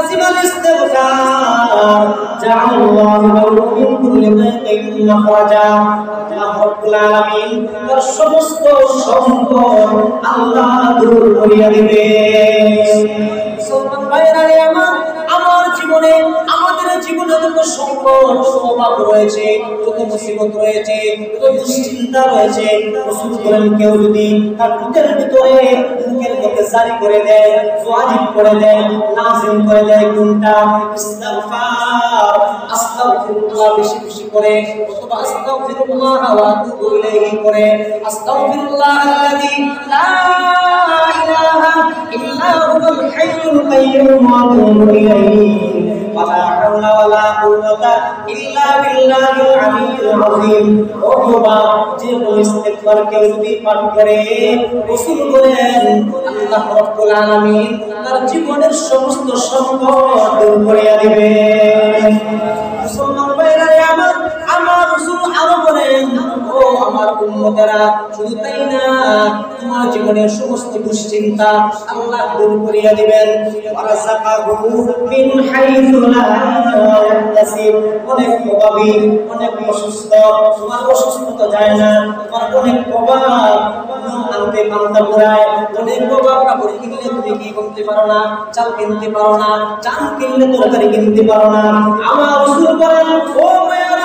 লাযিমাল ইস্তিগফার জাআলাল্লাহু লাহু মিন কুল্লি দাইকিন মাখরাজা। আল্লাহ রাব্বুল আলামিন তার সমস্ত সংকট আল্লাহ দূর করিয়া দিবে। মুসলমান ভাইরা আমার জীবনে আমাদের জীবনে যত সংকট অভাব রয়েছে, যত মুসিবত রয়েছে, যত দুশ্চিন্তা রয়েছে, রাসূল বলেন কেউ যদি তার বুকের ভিতরে বুকের মধ্যে জারি করে দেয়, ওয়াজিব করে দেয়, লাজিম করে দেয় কোনটা ইস্তিগফার, আস্তাগফিরুল্লাহ বেশি বেশি করে, অথবা আস্তাগফিরুল্লাহ ওয়া আতুবু ইলাইহি করে, আস্তাগফিরুল্লাহ আল্লাযী লা ইলাহা ইল্লা হুয়াল হাইয়ুল কাইয়্যুম ওয়া আতুবু ইলাইহি ওয়ালা হাওলা ওয়ালা কুওয়াতা ইল্লা বিল্লাহিল আলিয়্যিল আযীম। অথবা যে ইস্তিগফার কেউ যদি পাঠ করে, রাসূল বলেন আল্লাহ রাব্বুল আলামিন তার জীবনের সমস্ত সংকট দূর করিয়া দিবেন। মুসলমান ভাইরা আমার রাসূল আরো বলেন, ও আমার উম্মতেরা, শুধু তাই না, তোমার জীবনের সমস্ত দুশ্চিন্তা আল্লাহ দূর করিয়া দিবেন। ওয়ারাযাকাহু মিন হাইসু লা ইয়াহতাসিব। অনেক অভাবী, অনেক অসুস্থ, তোমার অসুস্থতা যায় না, তোমার অনেক অভাব, আনতে পান্তা পুরায়, অনেক অভাব, কাপড় কিনলে তুমি কি করতে পারো না, চাল কিনতে পারো না, চাল কিনলে তরকারি কিনতে পারো না। আমার রাসূল বলেন, ও মায়ের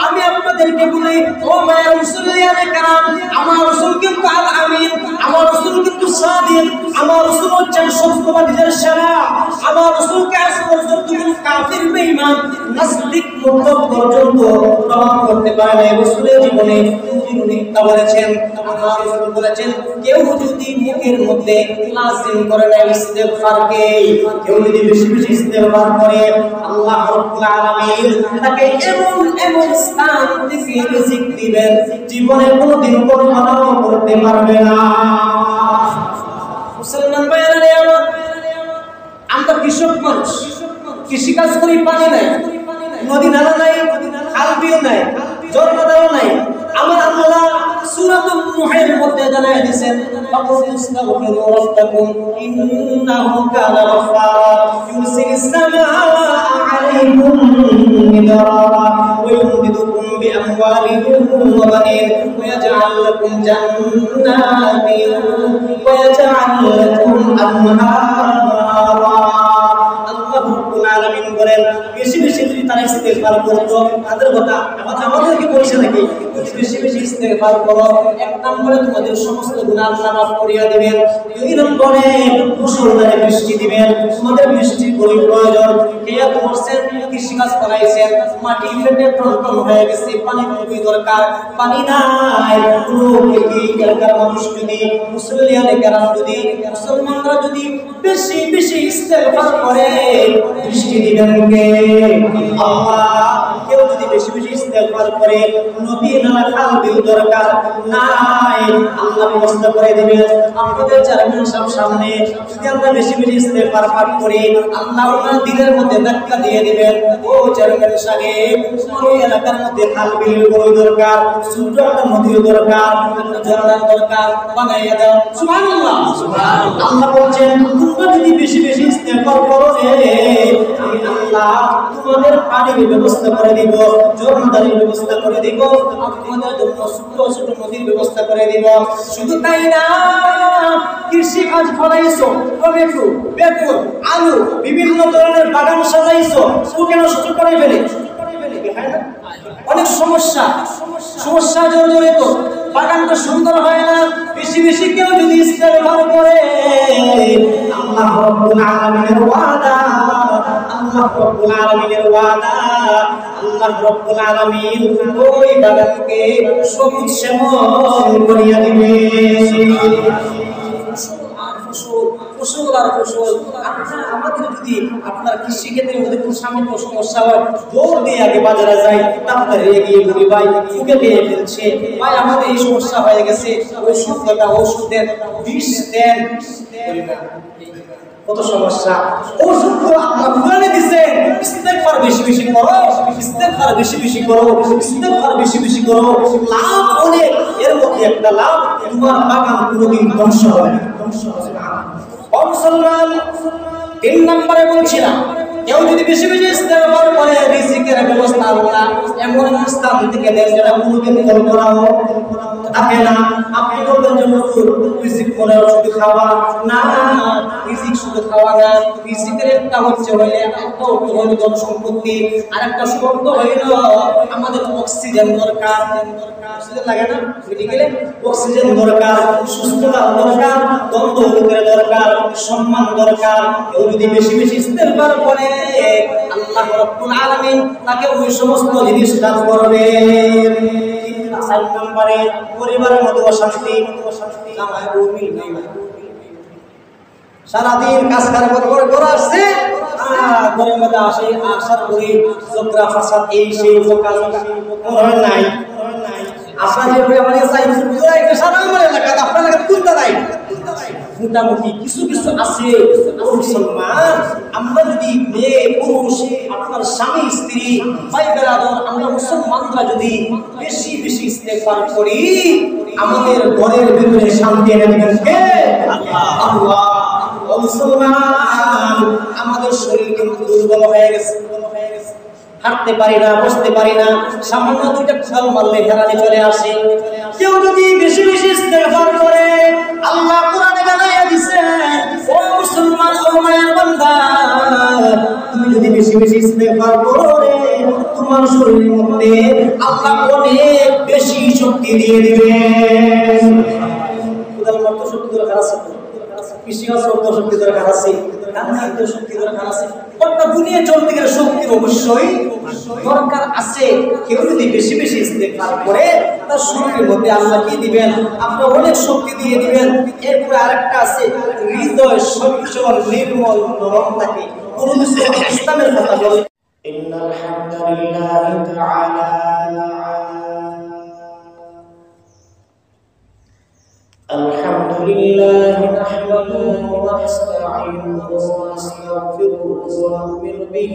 আমি আপনাদেরকে বলি, ও মায়ের মুসলিয়ানে কারাম, আমার রাসূল কিন্তু আল আমিন, আমার রাসূল কিন্তু সাদিক, আমার রাসূল হচ্ছেন সত্যবাদীদের সেরা। আমার রাসূলকে আজ পর্যন্ত কোনো কাফির বেঈমান নাস্তিক মুরতাদ পর্যন্ত প্রমাণ করতে পারে না। রাসূলের জীবনে মিথ্যা বলেছেন। আমার রাসূল বলেছেন, কেউ যদি মুখের মধ্যে লাজিম করে না ইস্তিগফারকে, কেউ যদি বেশি বেশি ইস্তিগফার করে, আল্লাহ রাব্বুল আলামিন তাকে এমন এমন স্থান থেকে রিজিক দিবেন, জীবনে কোনোদিন কল্পনা করতে পারবে না। মুসলমান ভাইরা, আমরা কৃষক মানুষ, কৃষিকাজ করি, পানি নাই, নদী নালা নাই, খাল বিল নাই, ঝর্ণাও নাই। আমার আল্লাহ সূরাতুন নূহের মধ্যে জানায় দিয়েছেন, ফাকুস্তাগফিরু রাব্বাকুম ইন্নাহু কানা গাফফারা ইউরসিলিস সামাআ আলাইকুম মিদরারা ওয়া ইউমদিদুকুম বিআমওয়ালিন ওয়া বানিন ওয়া ইয়াজআল লাকুম জান্নাতিন ওয়া ইয়াজআল লাকুম আনহারা। আল্লাহ রাব্বুল আলামিন বলেন, বেশি বেশি যদি তারা ইস্তিগফার করতো, তাদের কথা আমাদেরকে বলছে নাকি, বেশি বেশি ইস্তিগফার করো, এক নম্বরে তোমাদের সমস্ত গুনাহ আল্লাহ মাফ করিয়া দিবেন, দুই নম্বরে মুসলমানের বৃষ্টি দিবেন। তোমাদের বৃষ্টির বড় প্রয়োজন। খেয়াল করছেন, কৃষিকাজ করাইছেন, মাটি ফেটে টনটন হয়ে গেছে, পানি খুবই দরকার, পানি নাই। এলাকার মানুষ যদি, মুসলিয়ানে কেরাম যদি, মুসলমানরা যদি বেশি বেশি ইস্তিগফার করে, বৃষ্টি দিবেন কে? আল্লাহ। কেউ যদি বেশি বেশি ইস্তিগফার করে, নদী নালা খাল বিল দরকার নাই, আল্লাহ ব্যবস্থা করে দিবেন। আমাদের চেয়ারম্যান সাহেব সামনে যদি আমরা বেশি বেশি ইস্তিগফার পাঠ করি, আল্লাহ ওনার দিলের মধ্যে ধাক্কা দিয়ে দিবেন, ও চেয়ারম্যান সাহেব, তোমার ওই এলাকার মধ্যে খাল বিল বড় দরকার, ছোট্ট একটা নদীর দরকার, ঝর্ণার দরকার, বানাইয়া দাও। সুবহানাল্লাহ, সুবহানাল্লাহ। আল্লাহ বলছেন, তোমরা যদি বেশি বেশি ইস্তিগফার করো, আমি আল্লাহ তোমাদের পানির ব্যবস্থা করে দিব, ঝর্ণাদারির ব্যবস্থা করে দিব, তোমাদের জন্য ছোট ছোট নদীর ব্যবস্থা করে দিব। শুধু তাই না, কৃষি কাজ ফলাইছো, টমেটো, বেগুন, আলু, বিভিন্ন ধরনের বাগান সাজাইছো, শুকে নষ্ট করে ফেলে, অনেক সমস্যা জড়িত, বাগানটা সুন্দর হয় না। বেশি বেশি কেউ যদি ইস্তিগফার করে, আল্লাহ রাব্বুল আলামিনের ওয়াদা, আল্লাহ রাব্বুল আলামিনের ওয়াদা, আল্লাহ রাব্বুল আলামিন ওই বাগানকে সবুজ শ্যামল করিয়া দিবে। ফসল আর ফসল। আমাদের যদি আপনার কৃষি ক্ষেত্রে যদি কোনো সামান্য সমস্যা হয়, দৌড় দিয়ে আগে বাজারে যাই, তাড়াতাড়ি এগিয়ে বলি, ভাই ফুকে পেয়ে ফেলছে, ভাই আমাদের এই সমস্যা হয়ে গেছে, ওষুধ দেন, বিষ দেন। কত সমস্যা, ওষুধ তো আপনার কোরআনে দিয়েছেন, ইস্তিগফার বেশি বেশি করো, ইস্তিগফার বেশি বেশি করো, ইস্তিগফার বেশি বেশি করো, লাভ অনেক। এর মধ্যে একটা লাভ, তোমার বাগান কোনোদিন ধ্বংস হবে না। মুসলমান, তিন নম্বরে বলছিলাম, কেউ যদি বেশি বেশি ইস্তেগফার করে রিজিকের ব্যবস্থা আল্লাহ এমন স্থান থেকে দেন যেটা পূর্বে কল্পনাও থাকে না। আপনি বলবেন যে রিজিক মনে শুধু খাওয়া না, রিজিক শুধু খাওয়া না, রিজিকের একটা হচ্ছে হইলে একটা হইল জনসম্পত্তি, আর একটা শর্ত হইল আমাদের অক্সিজেন দরকার। অক্সিজেন লাগে না মেডিকেলে? অক্সিজেন দরকার, সুস্থতা দরকার, দ্বন্দ্ব লোকের দরকার, সম্মান দরকার। কেউ যদি বেশি বেশি ইস্তেগফার করে আল্লাহ রাব্বুল আলামিন তাকে ওই সমস্ত জিনিস দান করবেন। 4 নম্বরে পরিবারের মধ্যে অশান্তি, জামাই বউ মিল নাই, সারাদিন কাজ করে আসছে, ঘরের মধ্যে আসে, আসার পরে ঝগড়া ফাসাদ এই সেই মনে নাই। আপনার যে একটা সারা আমার এলাকাতে আপনার এলাকাতে তুলতে নাই, মোটামুটি কিছু কিছু আছে। মুসলমান আমরা যদি মেয়ে পুরুষ আপনার স্বামী স্ত্রী ভাই বেরাদর আমরা মুসলমানরা যদি বেশি বেশি ইস্তেগফার করি আমাদের ঘরের ভিতরে শান্তি এনে দিবেন কে? আল্লাহ। মুসলমান আমাদের শরীর কিন্তু দুর্বল হয়ে গেছে, হাঁটতে পারি না, বসতে পারি না, সামান্য দুইটা খাল মারলে হেরানি চলে আসে। কেউ যদি বেশি বেশি ইস্তেগফার করে আল্লাহ কোরআনে জানাইয়া দিয়েছেন, ও মুসলমান ও মায়ের বান্দা, তুমি যদি বেশি বেশি ইস্তেগফার করে তোমার শরীরের মধ্যে আল্লাহ অনেক বেশি শক্তি দিয়ে দিবেন। খোদার মতো শক্তি দরকার আছে, কৃষিকাজ শক্তি দরকার আছে, রান্নার শক্তি দরকার আছে, গোটা দুনিয়া চলতে গেলে শক্তির অবশ্যই দরকার আছে। কেউ যদি বেশি বেশি ইস্তেগফার করে তার শরীরের মধ্যে আল্লাহ কি দিবেন? আপনার অনেক শক্তি দিয়ে দিবেন। এরপরে আরেকটা আছে, হৃদয় সচ্ছল নির্মল নরম থাকে। কোন ইসলামের কথা বলে ইন্নাল হামদুলিল্লাহি তাআলা الحمد لله نحمده ونستعينه ونستغفره ونؤمن به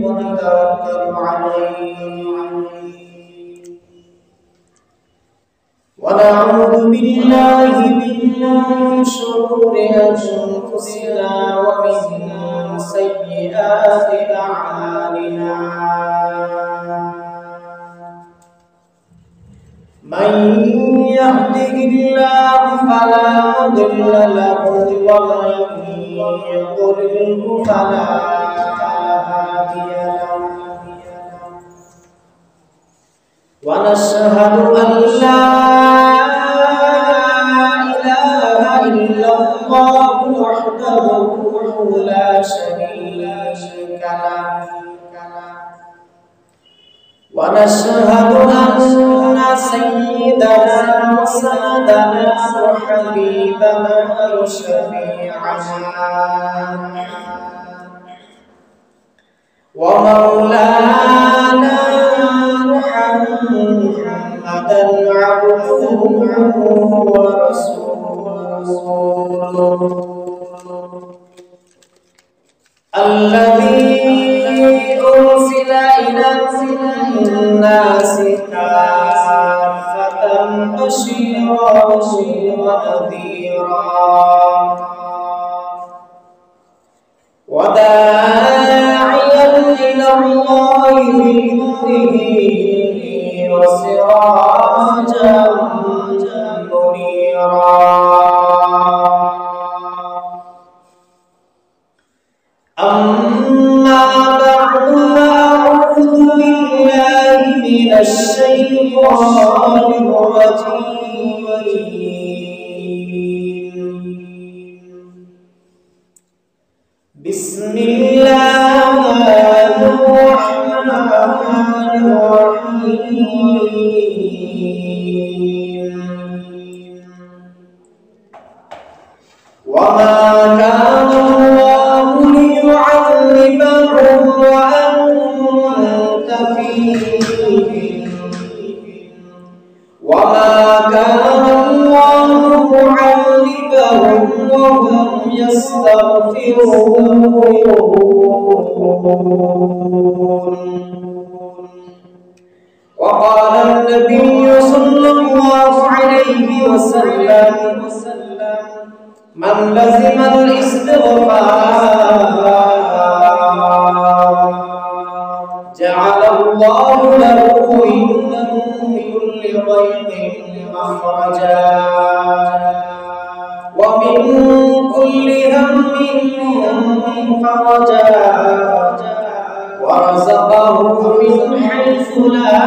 ونتوكل عليه ونعوذ بالله من شرور أنفسنا ومن سيئات أعمالنا من يهده الله فلا مضل له ومن يضلل فلا هادي له ونشهد أن لا إله إلا الله وحده لا شريك له ونشهد أن سيدنا وسندنا وحبيبنا وشفيعنا ومولانا محمدا عبده ورسوله الذي أرسل إلى الناس كافة بشيرا ونذيرا وداعيا إلى الله بإذنه وسراجا منيرا أما بعد فأعوذ بالله من الشيطان الرجيم بسم الله الرحمن الرحيم وما كان الله ليعذبهم وأنت فيهم وما كان الله معذبهم وهم يستغفرون وقال النبي صلى الله عليه وسلم من لزم الاستغفار فرجا ورزقه من حيث لا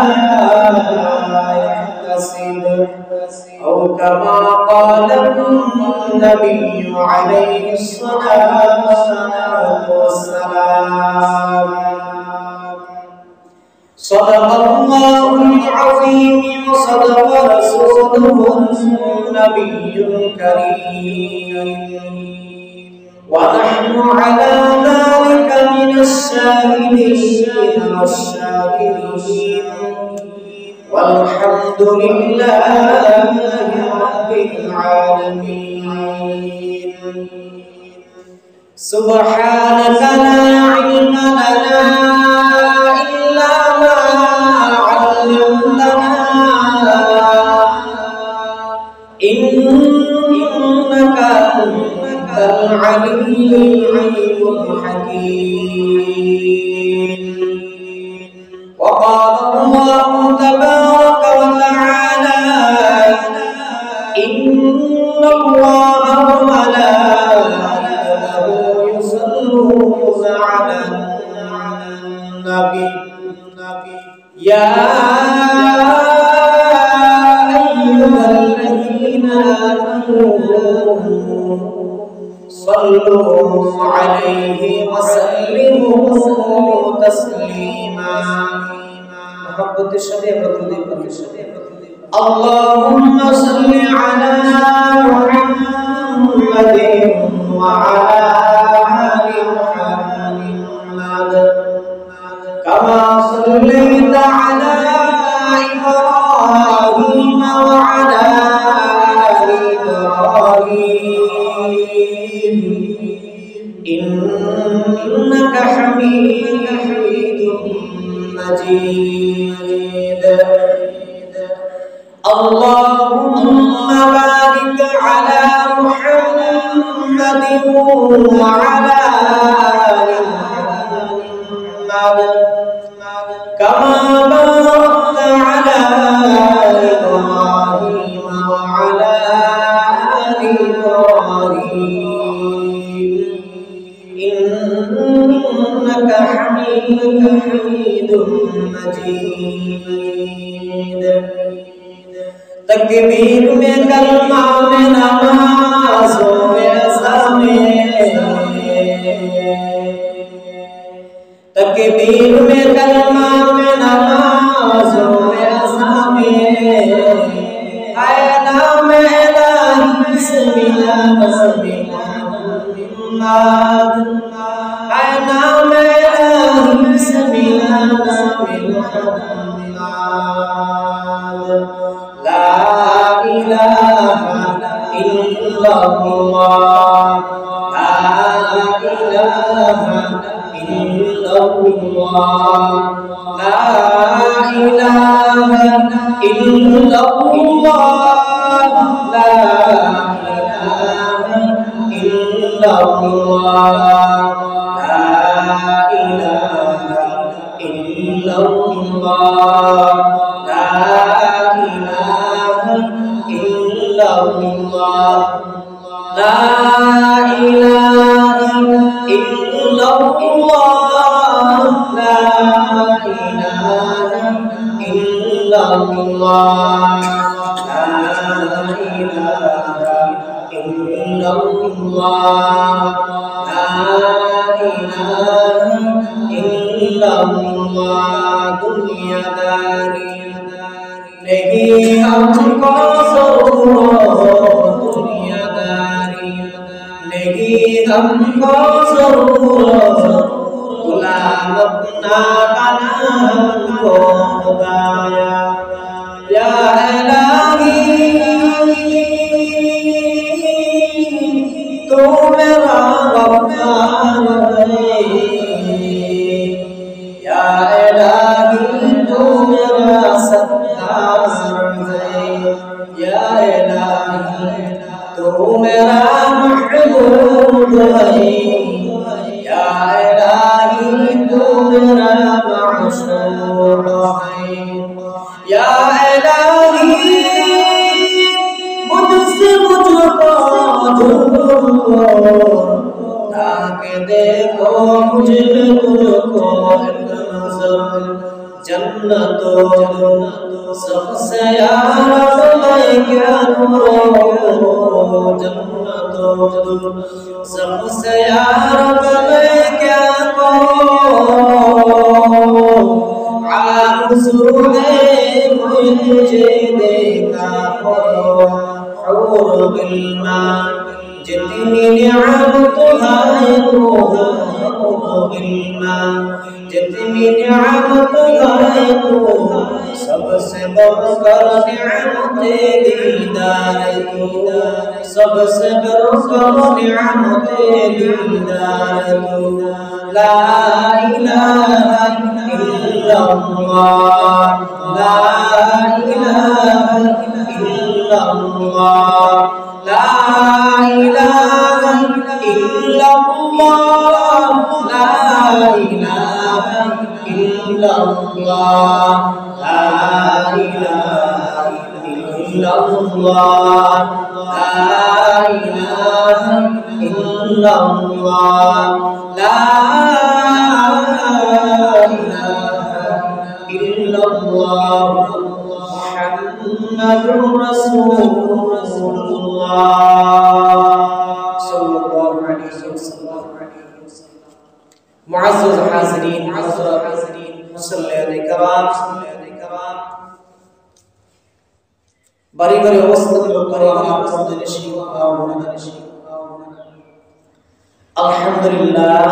يحتسب أو كما قال النبي عليه الصلاة والسلام. صدق الله العظيم وصدق رسوله النبي الكريم ونحن على ذلك من الشاهدين والشاكرين والحمد لله رب العالمين. سبحانك لا علم لنا إلا ما علمتنا إنك أنت العليم الحكيم. وقال الله تبارك وتعالى إن الله وملائكته يصلون على النبي يا أيها الذين آمنوا صلوا عليه وسلموا تسليما. محبت الشباب اللهم صل على محمد وعلى آل محمد كما صليت على إبراهيم وعلى آل إبراهيم إنك حميد مجيد. اللهم بارك على محمد وعلى آل محمد كما باركت على إبراهيم وعلى آل إبراهيم إنك حميد مجيد. तकबीर में कलमा में नमाज़ों में अज़ामें, तकबीर में कलमा में नमाज़ों में अज़ामें, आए नाम इलाही बिस्मिल्लाह नबी मुहम्मद, आए नाम इलाही बिस्मिल्लाह नबी मुहम्मद। ला इलाहा इल्लल्लाह, ला इलाहा इल्लल्लाह, ला इलाहा इल्लल्लाह, ला इलाहा इल्लल्लाह, ला इलाहा इल्लल्लाह, ला لا إله إلا الله، لا إله إلا الله، لا إله إلا الله، لا إله إلا الله। दुनियादारी नहीं हमको ज़रूरत, दुनियादारी नहीं हमको ज़रूरत, गुलाम अपना बना हमको खुदाया। या इलाही तू मेरा गफ्फार है, या इलाही तू मेरा सत्तार है, या इलाही तू मेरा महबूब है, या इलाही तू मेरा माशूक है, या इलाही मुझसे मुझको दूर के देखो मुझे तुझको एक नजर जन्नतो सबसे यार मैं क्या करूं जन्नतो सबसे यार मैं क्या करूं आरज़ू है मुझे देखा हो हूर बिल्मा जितनी नियामत है तो हूर बिल्मा जितनी नियामत है तो सबसे बढ़कर नियामत दीदार तू सबसे बढ़कर नियामत दीदार तू ला इलाहा इल्लल्लाह ला इलाहा इल्लल्लाह ला इलाहा इल्लल्लाह ला इलाहा इल्लल्लाह ला इलाहा इल्लल्लाह ला इलाहा इल्लल्लाह ला इलाहा इल्लल्लाह मुहम्मदुर रसूलुल्लाह सल्लल्लाहु अलैहि वसल्लम मुअज़्ज़ज़ हाज़िरीन मुसल्लियाने किराम बारी बारी अवस्था में अल्हम्दुलिल्लाह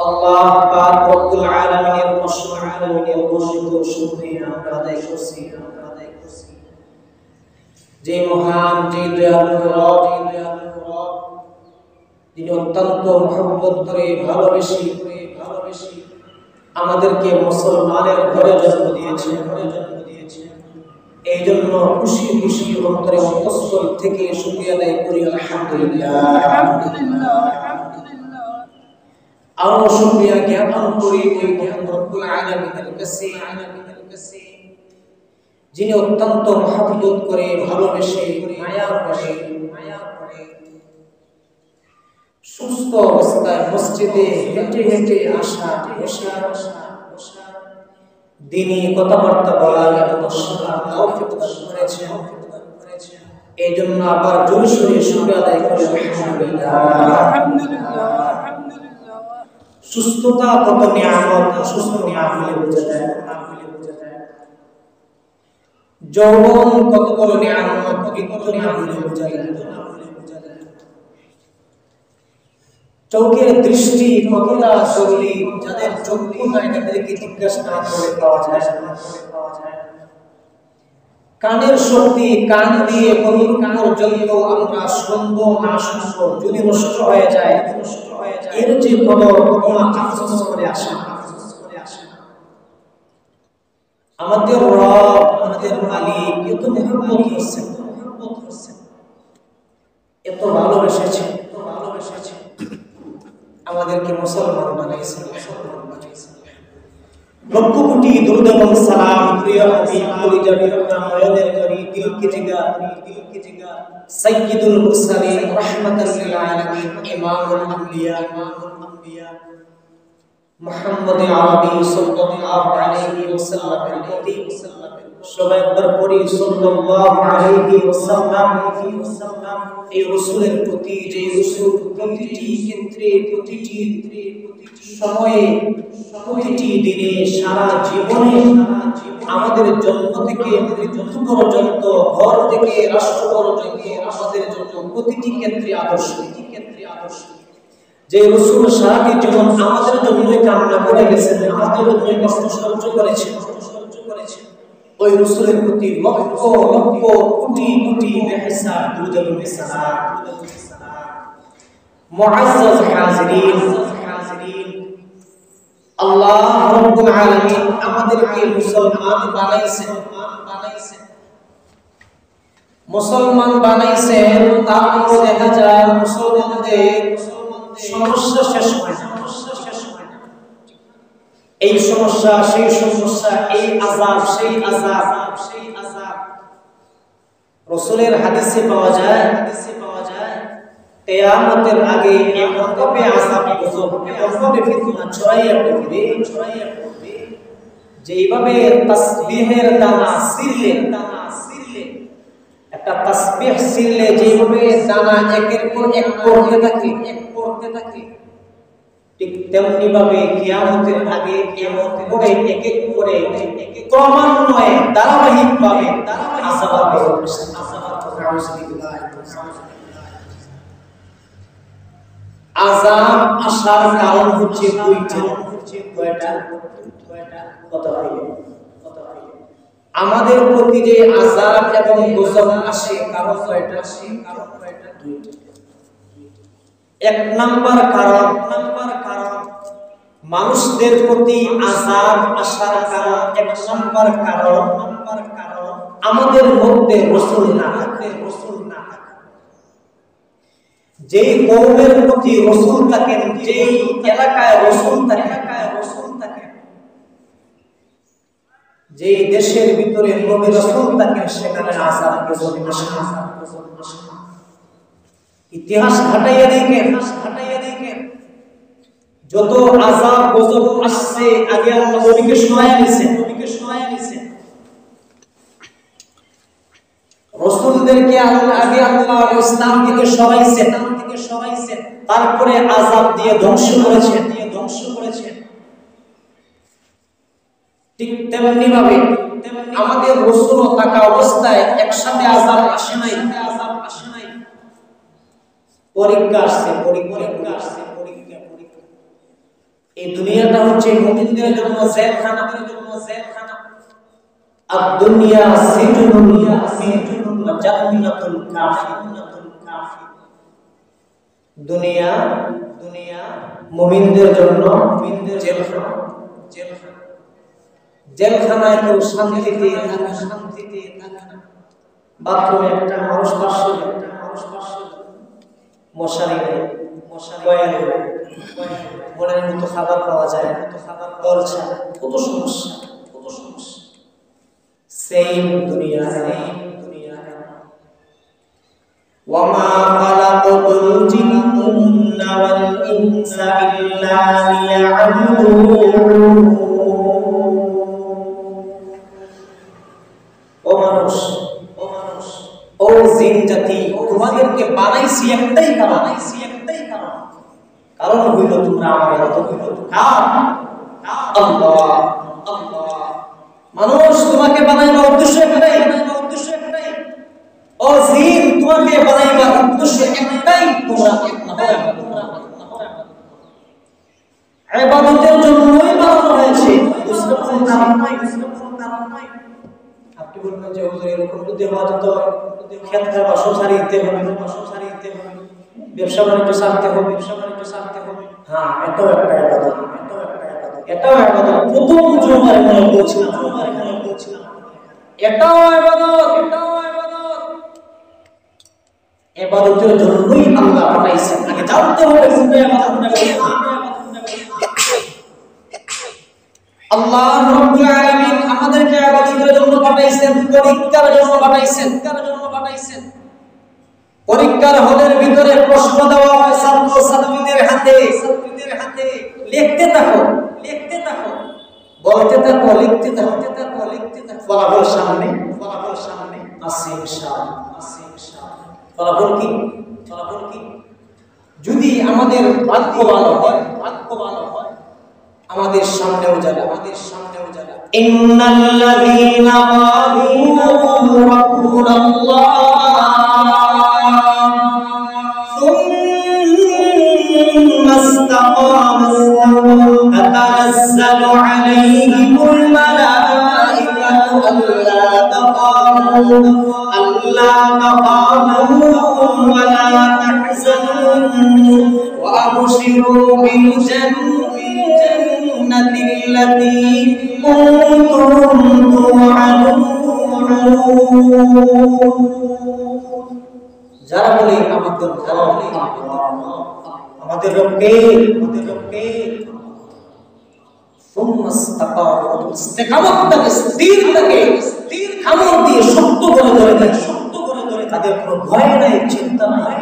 আল্লাহ পাক রব্বুল আলামিনের অসংখ্য অগণিত শুকরিয়া আমরা আদায় করছি যে মহান যে দয়ালু রব যিনি অত্যন্ত মহব্বত করে ভালোবেসে আমাদেরকে মুসলমানের ঘরে জন্ম দিয়েছেন এই জন্য খুশি খুশি অন্তরে অন্তঃস্থল থেকে শুকরিয়া আদায় করি আলহামদুলিল্লাহ আরো শুকরিয়া জ্ঞাপন করি ওই মহান রব্বুল আলামিনের কাছে যিনি অত্যন্ত মহব্বত করে ভালোবেসে মায়া করে সুস্থ অবস্থায় মসজিদে হেঁটে হেঁটে আসা বসা দিনী কথাবার্তা বলার এবং শোনার তৌফিক দান করেছেন এই জন্য আবার জোরে সোরে শুকরিয়া আদায় করি আলহামদুলিল্লাহ সুস্থতা কত নিয়ামত অসুস্থ নিয়ামত বোঝা যায় যৌবন কত বড় নিয়ামত কত নিয়ামত বোঝা যায় চোখের দৃষ্টি কতটা জরুরি যাদের চক্ষু নাই তাদেরকে জিজ্ঞাসা না করে পাওয়া যায় কানের শক্তি কান দিয়ে কতটুকু পর্যন্ত আমরা শুনবো না শুনবো যদি নষ্ট হয়ে যায় এর যে কদর কখনো আফসোস করে আসে আমাদের রব আমাদের মালিক এত মহব্বত করছেন এত ভালোবেসেছেন আমাদেরকে মুসলমান বানাইছেন লক্ষ কোটি দরুদ এবং সালাম প্রিয় হাবিব কলিজার টুকরা নয়নের করি দিল কি জিগার সাইয়্যিদুল মুরসালিন রাহমাতাল লিল আলামিন ইমামুল আম্বিয়া মুহাম্মদ আরবি সাল্লাল্লাহু আলাইহি ওয়াসাল্লামের প্রতি সবাই একবার পড়ি সাল্লাল্লাহু আলাইহি ওয়াসাল্লাম এই রাসূলের প্রতি যে রাসূল প্রতিটি ক্ষেত্রে প্রতিটি সময়ে প্রতিটি দিনে সারা জীবনে আমাদের জন্ম থেকে মৃত্যু পর্যন্ত ঘর থেকে রাষ্ট্র পর্যন্ত আমাদের জন্য প্রতিটি ক্ষেত্রে আদর্শ যে রাসূল সারাটি জীবন আমাদের জন্য কামনা করে গেছেন আমাদের জন্য কষ্ট সহ্য করেছেন ওই রাসূলের প্রতি লক্ষ লক্ষ কোটি কোটি বেহিসাব দুরূদ এবং সালাম মুআজ্জাজ হাজিরিন আল্লাহ রাব্বুল আলামিন আমাদেরকে মুসলমান বানাইছেন তারপর দেখা যায় মুসলমানদের সমস্যা শেষ হয় না এই সমস্যা সেই সমস্যা এই আযাব সেই আযাব রাসূলের হাদিসে পাওয়া যায় কিয়ামতের আগে এমন ভাবে আযাব গজব এমন ভাবে ফিতনা ছড়াইয়া পড়বে যেইভাবে তাসবিহের দানা ছিঁড়লে একটা তাসবিহ ছিঁড়লে যেইভাবে দানা একের পর এক পড়তে থাকে ঠিক তেমনি ভাবে কিয়ামতের আগে এমন করে এক এক করে ক্রমান্বয়ে ধারাবাহিক ভাবে আযাব আযাব আসার কারণ হচ্ছে দুইটা। কয়টা? কথা হইল আমাদের প্রতি যে আযাব এবং গজব আসে কারণ কয়টা? দুইটা। এক নাম্বার কারণ মানুষদের প্রতি আযাব আসার কারণ এক নাম্বার কারণ আমাদের মধ্যে রাসূল না থাকে। যেই কওমের প্রতি রাসূল থাকেন, যেই এলাকায় রাসূল থাকেন, যেই দেশের ভিতরে নবী রাসূল থাকেন সেখানে আযাব গজব আসে না। ইতিহাস ঘাটাইয়া দেখেন যত আযাব গজব আসছে আগে আল্লাহ নবীকে শোনায়া দিয়েছেন। রাসূলদেরকে আগে আল্লাহ ইসলাম থেকে সরাইছেন, তারপরে আযাব দিয়ে ধ্বংস করেছেন। ঠিক তেমনি ভাবে আমাদের রাসূল থাকা অবস্থায় একসাথে আযাব আসে নাই, পরীক্ষা আসছে। এই দুনিয়াটা হচ্ছে মুমিনদের জন্য জেলখানা। আদ-দুনিয়া সিজনুন ওয়া জান্নাতুল কাফির। দুনিয়া মুমিনদের জন্য জেলখানায় কেউ শান্তিতে থাকে না। বাথরুমে একটা মানুষ পাশে মশারি নেই, মনের মতো খাবার পাওয়া যায় না, কত সমস্যা। সেম দুনিয়া। ওয়ামা খালাকাতুল জিন্না ওয়াল ইনসা ইল্লা লিয়া'বুদুন। ও মানুষ, ও জিন জাতি, তোমাদেরকে বানাইছি একটাই কারণ হইল তোমরা আমার ইবাদত করো। আল্লাহ। মানুষ তোমাকে বানাইবার উদ্দেশ্য একটাই, ও জিন তোমাকে বানাইবার উদ্দেশ্য একটাই, তোমরা ইবাদতের জন্যই বানানো হয়েছে, বুঝতে পারছেন? আপনি বলবেন যে হুজুর এরকম যদি হওয়া যেত খেত খাবার বাসা ছাড়িয়ে হবে, ব্যবসা বাণিজ্য ছাড়তে হবে। হ্যাঁ, এটাও একটা ইবাদত। প্রথম জুমার মনে বলছিলাম এটাও ইবাদত। ইবাদতের জন্যই আল্লাহ পাঠাইছেন। আগে জানতে হবে কোনটা ইবাদত। আল্লাহ রাব্বুল আলামিন আমাদেরকে ইবাদতের জন্য পাঠাইছেন, পরীক্ষার জন্য পাঠাইছেন। পরীক্ষার হলের ভিতরে প্রশ্ন দেওয়া হয় ছাত্র-ছাত্রীদের হাতে, লিখতে থাকো, বলতে থাকো, লিখতে থাকো। ফলাফল সামনে আছে ইনশাআল্লাহ। ফলাফল কি? যদি আমাদের ভাগ্য ভালো হয় আমাদের সামনেও যাবে। ইন্নাল্লাযীনা ক্বালু রাব্বুনাল্লাহ সুম্মা ইসতাকামু তাতানাজ্জালু আলাইহিমুল মালাঈকাতু আল্লা তাখাফু ওয়া লা তাহজানু ওয়া আবশিরু বিল জান্নাতি التي كنتم توعدون। যারা বলে আমাদের রবকে ইস্তেকামত থাকে, স্থির থাকে, আমল দিয়ে শক্ত করে ধরে থাকে। তাদের কোনো ভয় নাই, চিন্তা নাই,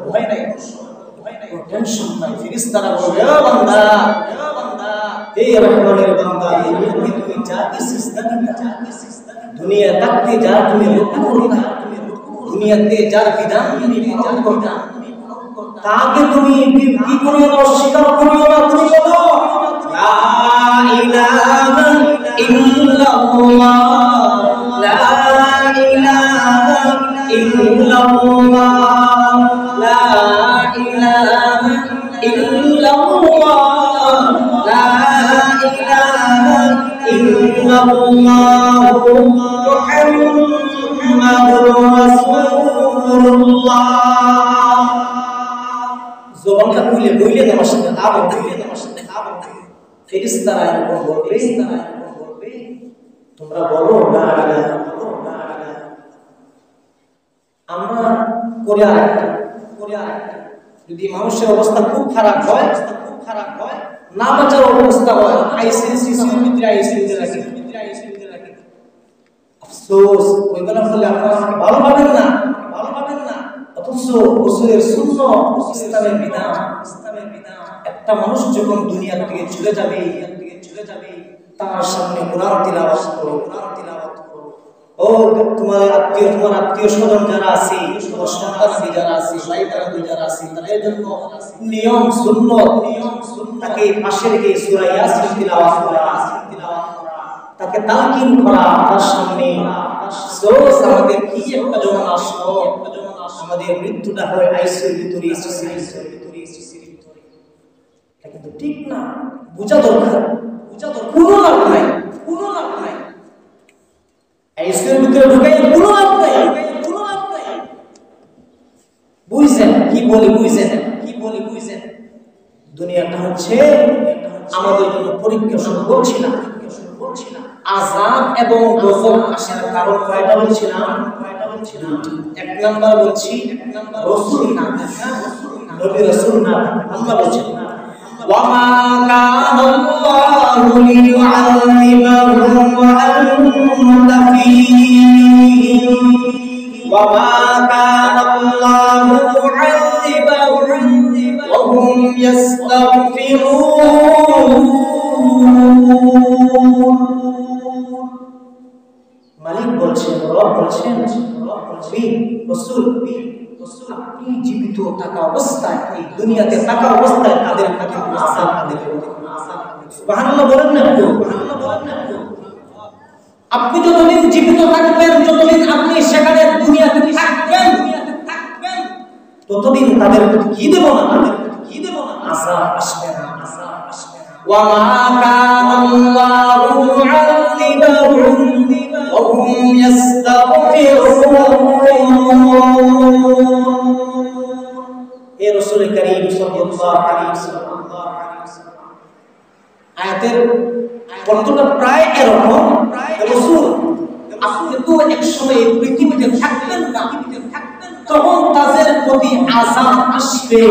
ভয় নাই, টেনশন নাই। ফেরেশতারা বলবে, ও বান্দা, এই রহমানের বান্দা, তুমি যাকে সিজদা দিতা, দুনিয়া থাকতে যা তুমি রুকু করতা, দুনিয়াতে যার বিধান তুমি পালন করতা, তাকে তুমি কি করিও না, অস্বীকার করিও না। তুমি বলো লা ইলাহা ইল্লাল্লাহ, লা ইলাহা ইল্লাল্লাহ, লা ইলাহা ইল্লাল্লাহ, লা ইলাহা ইল্লাল্লাহ, মুহাম্মাদুর রাসূলুল্লাহ। জবানটা খুলে বইলে দেওয়ার সাথে লাভ হবে। ফেরেশতারা এরকম বলবে, তোমরা বলো লা ইলাহা ইল্লাল্লাহ। আমরা করে আরেকটা, যদি মানুষের অবস্থা খুব খারাপ হয়, না বাঁচার অবস্থা হয়, আইসিইউর ভিতরে আইসিইউতে রাখে, আফসোস ওইগুলো বলে আপনারা আমাকে ভালো পাবেন না, অথচ রাসূলের সুন্নাত, ইসলামের বিধান, একটা মানুষ যখন দুনিয়া থেকে চলে যাবে, তার সামনে কোরআন তিলাওয়াত করো। ও তোমার আত্মীয় স্বজন যারা আছে, তোমার সন্তান যারা আছে, ভাই বোন যারা আছে, তাদের জন্য নিয়ম সুন্নাত, তাকে পাশে রেখে সূরা ইয়াসিন তিলাওয়াত করা, তাকে তালকিন করা, তার সামনে সোস আমাদের কি একটা যখন আসলো, আমাদের মৃত্যুটা হয় আইসিইউর ভিতরে, এটা কিন্তু ঠিক না। বোঝা দরকার, কোনো লাভ নাই। আইসিইউর ভিতরে ঢুকে কোনো লাভ নাই। বুঝছেন কি বলি? বুঝছেন দুনিয়াটা হচ্ছে আমাদের জন্য পরীক্ষা। শুরু করছিলাম আযাব এবং গজব আসার কারণ কয়টা বলছিলাম? এক নাম্বার বলছি রাসূল না, নবী রাসূল না। আল্লাহ বলেন ওয়া মা কানা আল্লাহু লিয়ুআযিবাহুম ওয়া আনতা ফীহিম, ওয়া মা কানা আল্লাহু মুআযিবাহুম ওয়া হুম ইস্তাগফিরুন। মালিক বলছেন, রব বলছেন, রাসূল আপনি জীবিত থাকা অবস্থায়, এই দুনিয়াতে থাকা অবস্থায় তাদের কাছে আযাব, সুবহানাল্লাহ বলেন না? আপনি যতদিন জীবিত থাকবেন, যতদিন আপনি সেখানে দুনিয়াতে থাকবেন, ততদিন তাদের কি দেব না, আযাব আসবে না। ওয়া মা কানা আল্লাহু মুআযিবাহুম ওয়া হুম ইস্তাগফিরুন। হে রাসূল কারীম সাল্লাল্লাহু আলাইহি ওয়াসাল্লাম, আয়াতের অর্থটা প্রায় এরকম, রাসূল আপনি তো এক সময় পৃথিবীতে থাকবেন না, তখন তাদের প্রতি আযাব আসবে,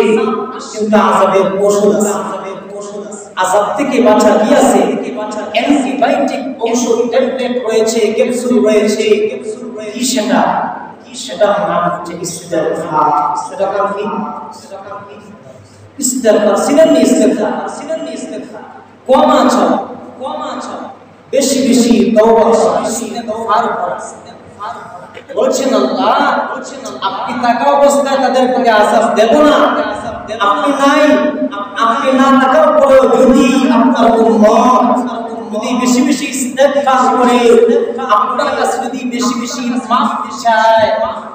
কিন্তু আযাবের ওষুধ আছে। আযাব থেকে বাঁচা কি আছে? অ্যান্টিবায়োটিক ঔষধ, ট্যাবলেট রয়েছে, ক্যাপসুল রয়েছে। কি সেটা নাম হচ্ছে ইস্তেগফার। সেটা কার কি? ইস্তেগফার। সিনানি ইস্তেগফার, ক্ষমা চাও, বেশি বেশি তওবা, ইস্তেগফার করা। বলছেন আল্লাহ, আপনি থাকা অবস্থায় তাদের প্রতি আযাব দেব না। আপনি না থাকার পরেও যদি আপনার উম্মত যদি বেশি বেশি ইস্তেগফার করে, আপনার কাছে যদি বেশি বেশি মাফ চায়,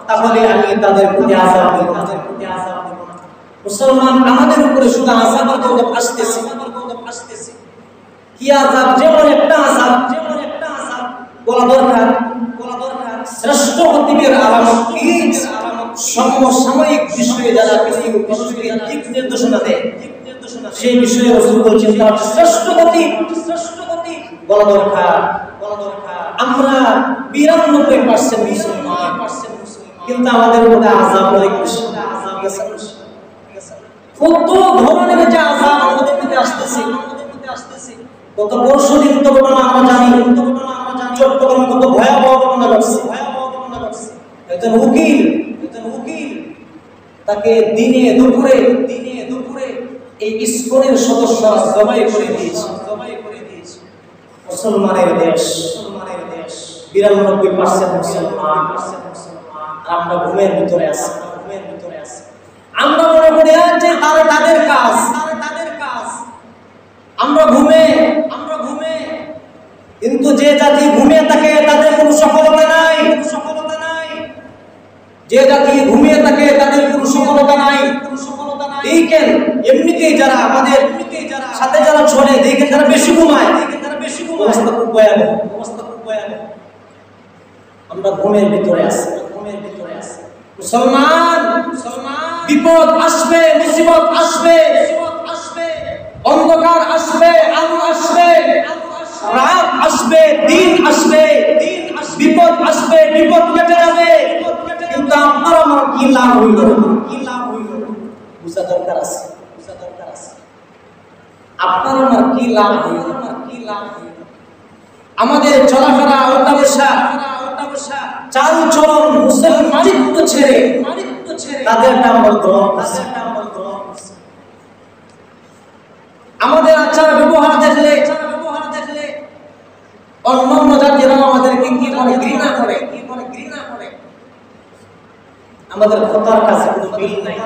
তাহলে আমি তাদের প্রতি আযাব দেব না। মুসলমান, আমাদের উপরে শুধু আযাব আর গজব আসতেছে। কি আযাব? যেমন একটা আযাব বলা দরকার। শ্রেষ্ঠ খতিবের আলামত কি? সমসাময়িক বিষয়ে যারা কিছু দিক নির্দেশনা দেয়, সেই বিষয়ে রাসূল বলেছেন তার শ্রেষ্ঠ খতিব বলা দরকার। আমরা 92% মুসলমান, কিন্তু আমাদের মধ্যে আযাব অনেক বেশি। কত ধরনের যে আযাব আমাদের মধ্যে আসতেছে। গত পরশুদিন তো ঘটনা আমরা জানি, চট্টগ্রামে কত ভয়াবহ ঘটনা ঘটছে। একজন উকিল তাকে দিনে দুপুরে এই ইসকনের সদস্যরা জবাই করে দিয়েছে। মুসলমানের দেশ 92% মুসলমান, আমরা ঘুমের ভিতরে আছি। আমরা মনে করি যে তাদের কাজ, আমরা ঘুমে, কিন্তু যে জাতি ঘুমিয়ে থাকে তাদের কোনো সফলতা নাই। যে জাতি ঘুমিয়ে থাকে তাদের কোনো সফলতা নাই। দেখেন এমনিতেই যারা আমাদের সাথে যারা চলে, দেখেন যারা বেশি ঘুমায়, অবস্থা খুব ভয়াবহ। আমরা ঘুমের ভিতরে আছি। মুসলমান, বিপদ আসবে, মুসিবত আসবে, অন্ধকার আসবে, আলো আসবে, রাত আসবে, দিন আসবে, বিপদ আসবে, বিপদ কেটে যাবে, কিন্তু আপনার আমার কি লাভ হইল? বুঝা দরকার আছে। আপনার আমার কি লাভ হইল? আমাদের চলাফেরা, ওঠা বসা, চাল চলন মুসলমানিত্ব ছেড়ে তাদের নাম গ্রহণ করছে। আমাদের আচার ব্যবহার দেখলে অন্যান্য জাতিরা আমাদেরকে কি করে? ঘৃণা করে। আমাদের কথার কাছে কোনো মিল নাই।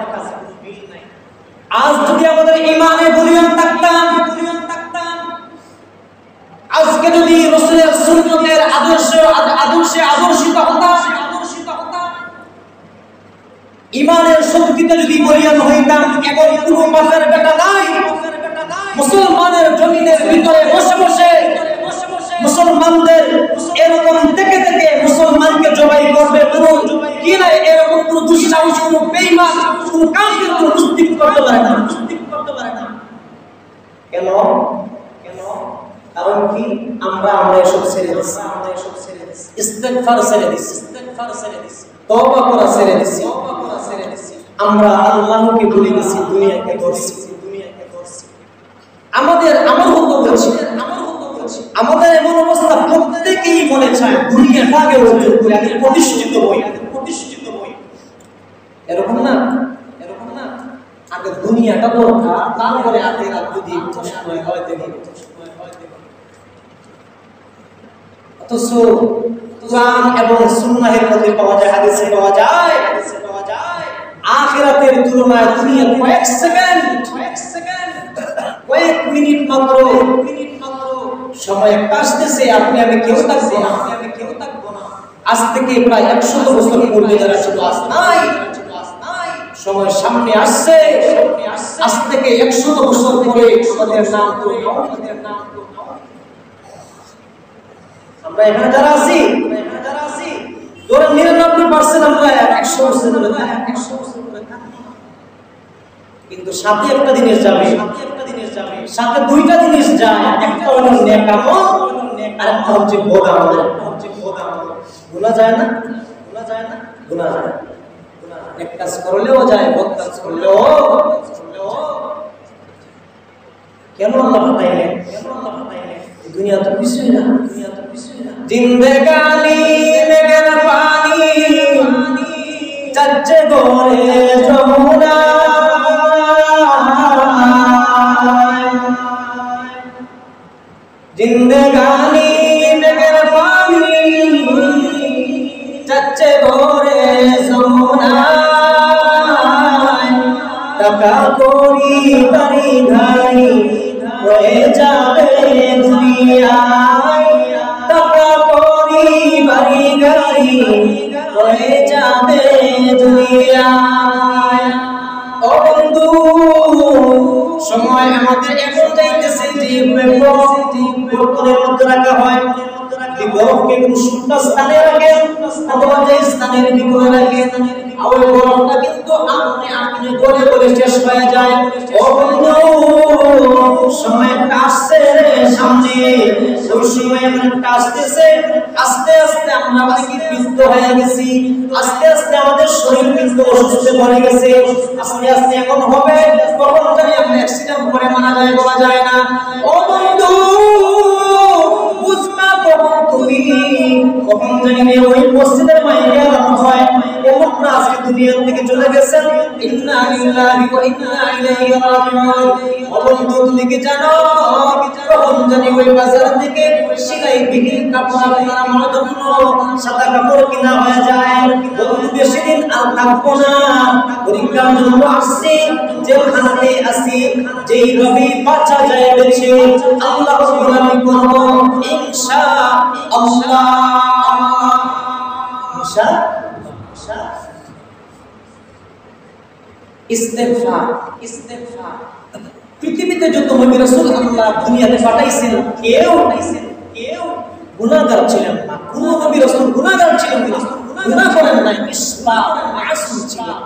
আজ যদি আমাদের ঈমানে বুনিয়াদ থাকতাম, আজকে যদি রাসূলের সুন্নতের আদর্শে আদর্শিত হতাম, ঈমানের শক্তিতে যদি বলিয়ান হইতাম, এখন কোনো বাপের বেটা নাই মুসলমানের জমিনের ভিতরে বসে মুসলমানদের এরকম থেকে মুসলমানকে জবাই করবে কোনো কি নাই, এরকম কোনো দুঃসাহস, কোনো বেঈমান, কোনো কাফির, কোনো মুশরিক করতে পারে না। কেন? কারণ কি? আমরা এসব ছেড়ে দিচ্ছি। ইস্তেগফার ছেড়ে দিচ্ছি, তওবা করা ছেড়ে দিচ্ছি। আমরা আল্লাহকে ভুলে গেছি, দুনিয়াকে ধরছি। আমাদের এমন অবস্থা, প্রত্যেকেই মনে চায় দুনিয়াটাকে অর্জন করে আমি প্রতিষ্ঠিত হই। এরকম না? আগে দুনিয়াটা দরকার, তারপরে আখিরাত যদি সময় হয় দেব। অথচ কোরআন এবং সুন্নাহের মধ্যে পাওয়া যায়, হাদিসে পাওয়া যায় আখিরাতের তুলনায় দুনিয়া কয়েক সেকেন্ড, কয়েক মিনিট মাত্র সময় আসতেছে। আপনি আমি কেউ থাকবো না। আজ থেকে প্রায় 100 বছর পূর্বে যারা ছিল আজ নাই, সময় সামনে আসছে। আজ থেকে 100 বছর পরে আমাদের নাম তো আমরা এখানে যারা আছি ধরেন 99% আমরা 100 বছর ধরে কিন্তু সাথে একটা জিনিস যাবে, সাথে দুইটা জিনিস যায়। একটা হলো নেক আমল, আর একটা হচ্ছে বদ আমল। গুনাহ যায় না? গুনাহ যায়। এক কাজ করলেও যায়, বদ কাজ করলেও। কেন আল্লাহ বানাইলেন? দুনিয়া তো কিছুই না। জিন্দেগানি মেঘের পানি যাচ্ছে গড়ে যমুনা, জিন্দেগানি মেঘের পানি যাচ্ছে গড়ে যমুনা, টাকা করি বাড়ি গাড়ি হয়ে যাবে দুনিয়ায়, টাকা করি বাড়ি গাড়ি হয়ে যাবে দুনিয়ায়। ও বন্ধু, সময় আমাদের এমন যাইতেছে যে বরফের মধ্যে রাখা হয়, বরফকে কোনো সুন্দর স্থানে রাখে অথবা যে স্থানের ভিতরে রাখে, ওই বরফটা কিন্তু আপনি গলে গলে শেষ হয়ে যায়। ও বন্ধু, সময়টা আসছে সামনে, ওই সময় একটা আসতেছে। আস্তে আস্তে আমরা অনেকে বৃদ্ধ হয়ে গেছি, আস্তে আস্তে আমাদের শরীর কিন্তু অসুস্থ হয়ে গেছে। আস্তে আস্তে এখন হবে, কখন জানি আমরা অ্যাক্সিডেন্ট করে মারা যায়, বলা যায় না। ও বন্ধু, বুঝবা কখন তুমি, কখন জানি ওই মসজিদের মাইকে হয় আজকে দুনিয়া থেকে চলে গেছেন। ইন্না লিল্লাহি ওয়া ইন্না ইলাইহি রাজিউন। বন্ধু তুমি কি জানো কখন জানি ওই বাজার থেকে সেলাই বিক্রি কাপড় আপনারা আমার জন্য সাদা কাপড় কিনা হয়ে যায়। বন্ধু বেশি দিন আর থাকবো না, পরীক্ষার জন্য আসছি, জেলখানাতে আসি, যেই রবি বাঁচা যায় বেছে আল্লাহ গোলামি করব ইনশাআল্লাহ। ইস্তেগফার, ইস্তেগফার। পৃথিবীতে যত নবী রাসূল আল্লাহ দুনিয়াতে পাঠাইছেন কেউ গুনাহগার ছিলেন না। কোন নবী রাসূল গুনাহগার ছিলেন না, গুনাহ করেন নাই, ইসলাম মাসুম ছিলেন।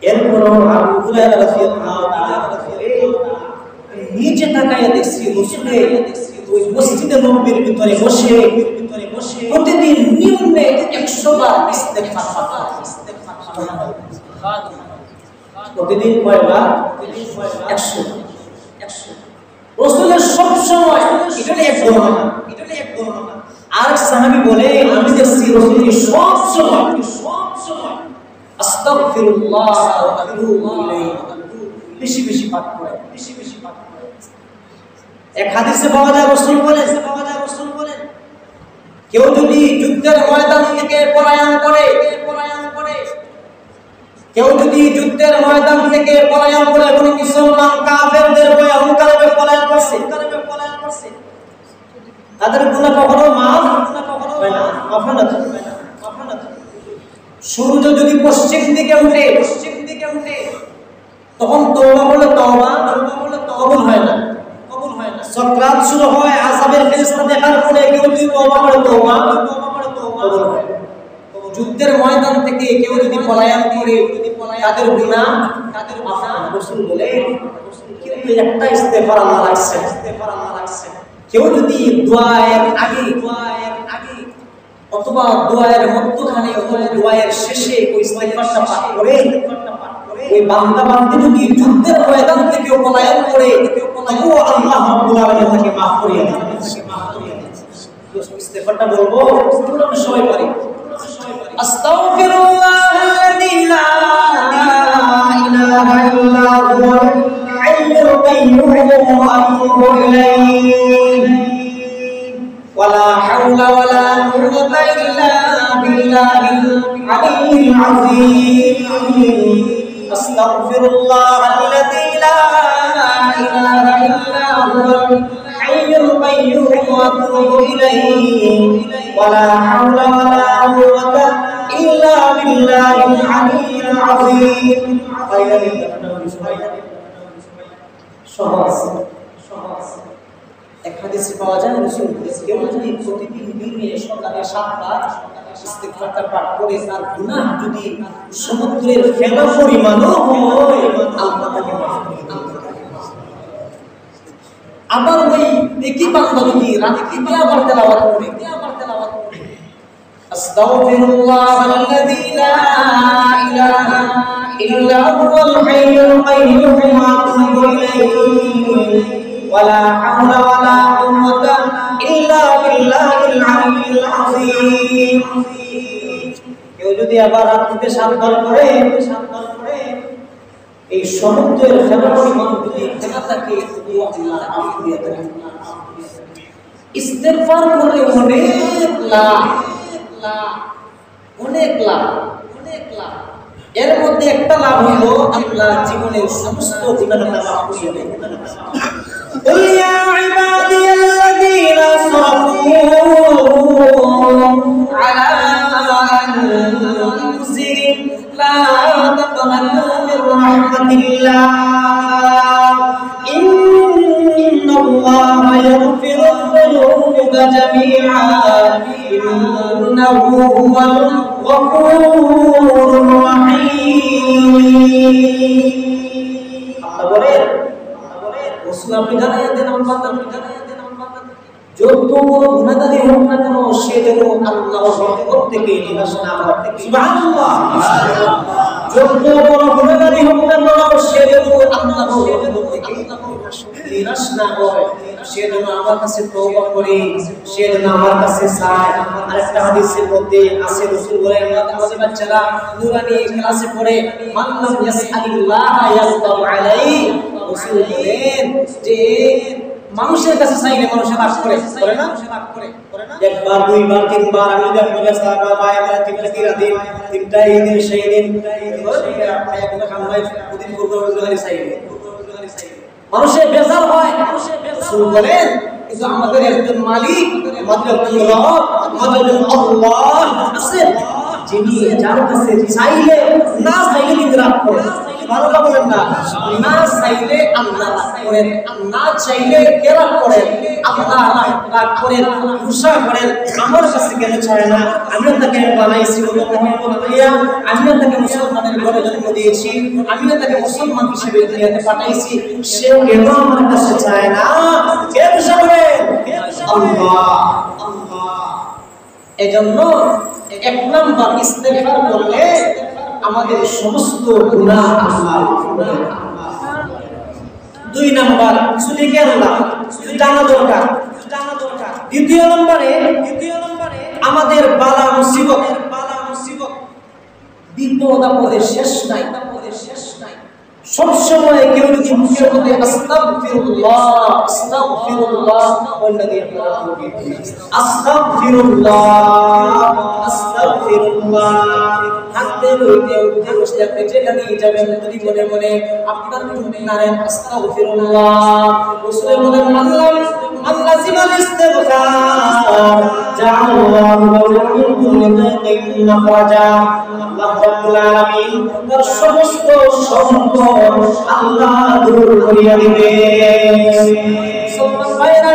এরপরও আবু হুরায়রা রাদিয়াল্লাহু তাআলা নিচে তাকায় দেখছি রাসূলের ওই মসজিদে নববীর ভিতরে বসে প্রতিদিন নিম্নে 100 বার ইস্তেগফার পড়া। প্রতিদিন কয়বার? 100। রাসূলের সব সময় এটা এক বর্ণনা, আর সাহাবী বলে আমি দেখছি রাসূলের সব সময় আস্তাগফিরুল্লাহ ওয়া আতুবু ইলাইহি বেশি বেশি পাঠ করে। এক হাদিসে পাওয়া যায় রাসূল বলেন কেউ যদি যুদ্ধের ময়দান থেকে পলায়ন করে, কেউ যদি যুদ্ধের ময়দান থেকে পলায়ন করে, কোন মুসলমান কাফেরদের ভয়ে অহংকারে পলায়ন করছে, তাদের গুনাহ কখনো মাফ হয় না, মাফ না। সূর্য যদি পশ্চিম দিকে উঠে তখন তওবা বলে তওবা কবুল হয় না। সাকরাত শুরু হয়, আযাবের ফেরেশতা দেখার পরে কেউ যদি তওবা করে তওবা কবুল হয়। যুদ্ধের ময়দান থেকে কেউ যদি পলায়ন করে তাদের গুনাহ মাফ হয় না। রাসূল বলে কিন্তু একটা ইস্তেগফার আল্লাহ রাখছে। কেউ যদি দোয়ায়ের আগে অথবা দোয়ায়ের মধ্যখানে অথবা দোয়ায়ের শেষে ওই ইস্তেগফারটা পাঠ করে, ওই বান্দা বান্দি যদি যুদ্ধের ময়দান থেকে পলায়ন করে তবুও আল্লাহ রাব্বুল আলামিন তাকে মাফ করিয়ে দেন। ইস্তেগফারটা বলবো আমরা সবাই পারি। আস্তাগফিরুল্লাহাল্লাযী লা ইলাহা ইল্লা হুয়াল হাইয়ুল কাইয়্যুম ওয়া আতুবু ইলাইহি ওয়া লা হাওলা ওয়া লা কুওয়াতা ইল্লা বিল্লাহিল আলিয়্যিল আযীম। আস্তাগফিরুল্লাহাল্লাযী লা ইলাহা ইল্লা হুয়াল হাইয়ুল কাইয়্যুম ওয়া আতুবু ইলাইহি ওয়া লা হাওলা ওয়া লা কুওয়াতা ইল্লা বিল্লাহিল আলিয়্যিল আযীম। সহজ এক হাদিসে পাওয়া যায় রাসূল কেউ যদি প্রতিদিন দিনে সকালে 7 বার ইস্তেগফারটা পাঠ করে তার গুনাহ যদি সমুদ্রের ফেনা পরিমাণও হয় আল্লাহ তাকে মাফ করে দেন। আবার ওই একই বান্দা যদি রাতে আবার তেলাওয়াত করে আস্তাগফিরুল্লাহাল্লাযী লা ইলাহা ইল্লা হুয়াল হাইয়ুল কাইয়্যুম ওয়া আতুবু ইলাইহি ওয়া লা হাওলা ওয়া লা কুওয়াতা ইল্লা বিল্লাহিল আলিয়্যিল আযীম। কেউ যদি আবার রাতে 7 বার করে এই সমুদ্রের ফেনা পরিমাণ যদি ফেনা থাকে আল্লাহ মাফ করে দেন। ইস্তেগফার করে অনেক লাভ। এর মধ্যে একটা লাভ হলো আল্লাহ জীবনের সমস্ত গুনাহ মাফ করে দেন। قل يا عبادي الذين أسرفوا على أنفسهم لا تقنطوا من رحمة الله إن الله يغفر الذنوب جميعا إنه هو الغفور الرحيم. আপনি জানাইয়া দেন যত বড় গুনাহগারী হোক না কেন সে যেন আল্লাহর রহমত থেকে নিরাশ না হয়। সুবহানাল্লাহ। যত বড় গুনাহগারী হোক না কেন সে যেন আল্লাহর রহমত থেকে নিরাশ না হয়, সে যেন আমার কাছে তওবা করে, সে যেন আমার কাছে চায়। আরেকটা হাদিসের মধ্যে আছে, রাসূল বলেন আমাদের বাচ্চারা নূরানি ক্লাসে পড়ে, মান লাম ইয়াসআলিল্লাহ ইয়াগদাব আলাইহি। রাসূল বলেন যে মানুষের কাছে চাইলে মানুষের রাগ করে না? একবার, দুইবার, তিনবার আমি দেখবো সাহাবা ভাই আমার তিনটা দিন, তিনটা এই দিন সেই দিন মানুষের বেজার হয়। রাসূল বলেন কিন্তু আমাদের একজন মালিক, আমাদের একজন রব, আমাদের একজন আল্লাহ আছেন, যিনি যার কাছে চাইলে না চাইলে কিন্তু রাগ করেন। ভালোটা বলেন না, না চাইলে আল্লাহ রাগ করেন, না চাইলে কে রাগ করেন? আল্লাহ রাগ করেন, গুসা করেন। আমার কাছে কেন চায় না? আমি তাকে বানাইছি, আমি তাকে মুসলমানের ঘরে জন্ম দিয়েছি, আমি তাকে মুসলমান হিসেবে দুনিয়াতে পাঠাইছি, সে কেন আমার কাছে চায় না? কে গুসা করেন? আল্লাহ। এজন্য এক নাম্বার ইস্তেগফার করলে আমাদের সমস্ত গুনাহ আল্লাহ মাফ করে দেন। দুই নাম্বার সুদিকে আল্লাহ জানা দরকার। দ্বিতীয় নম্বরে আমাদের বালা মুসিবত, বিপদ আপদের শেষ নাই। সব সময় কেউ যদি মুখের মধ্যে আস্তাগফিরুল্লাহ আস্তাগফিরুল্লাহ ওয়াল্লাযী আস্তাগফিরুল্লাহ আস্তাগফিরুল্লাহ হাতে লইতে উঠে বসতে আপনি যেখানে যাবেন যদি মনে মনে আপনার মনে নারেন আস্তাগফিরুল্লাহ। রাসূল বলেন মান লাজিমাল ইস্তিগফার জাআল্লাহু লাহু মিন কুল্লি দাইয়িন মাখরাজা। আল্লাহ রাব্বুল আলামিন তার সমস্ত সম্পদ আল্লাহ দূর করিয়া দিবে। মুসলমান ভাইরা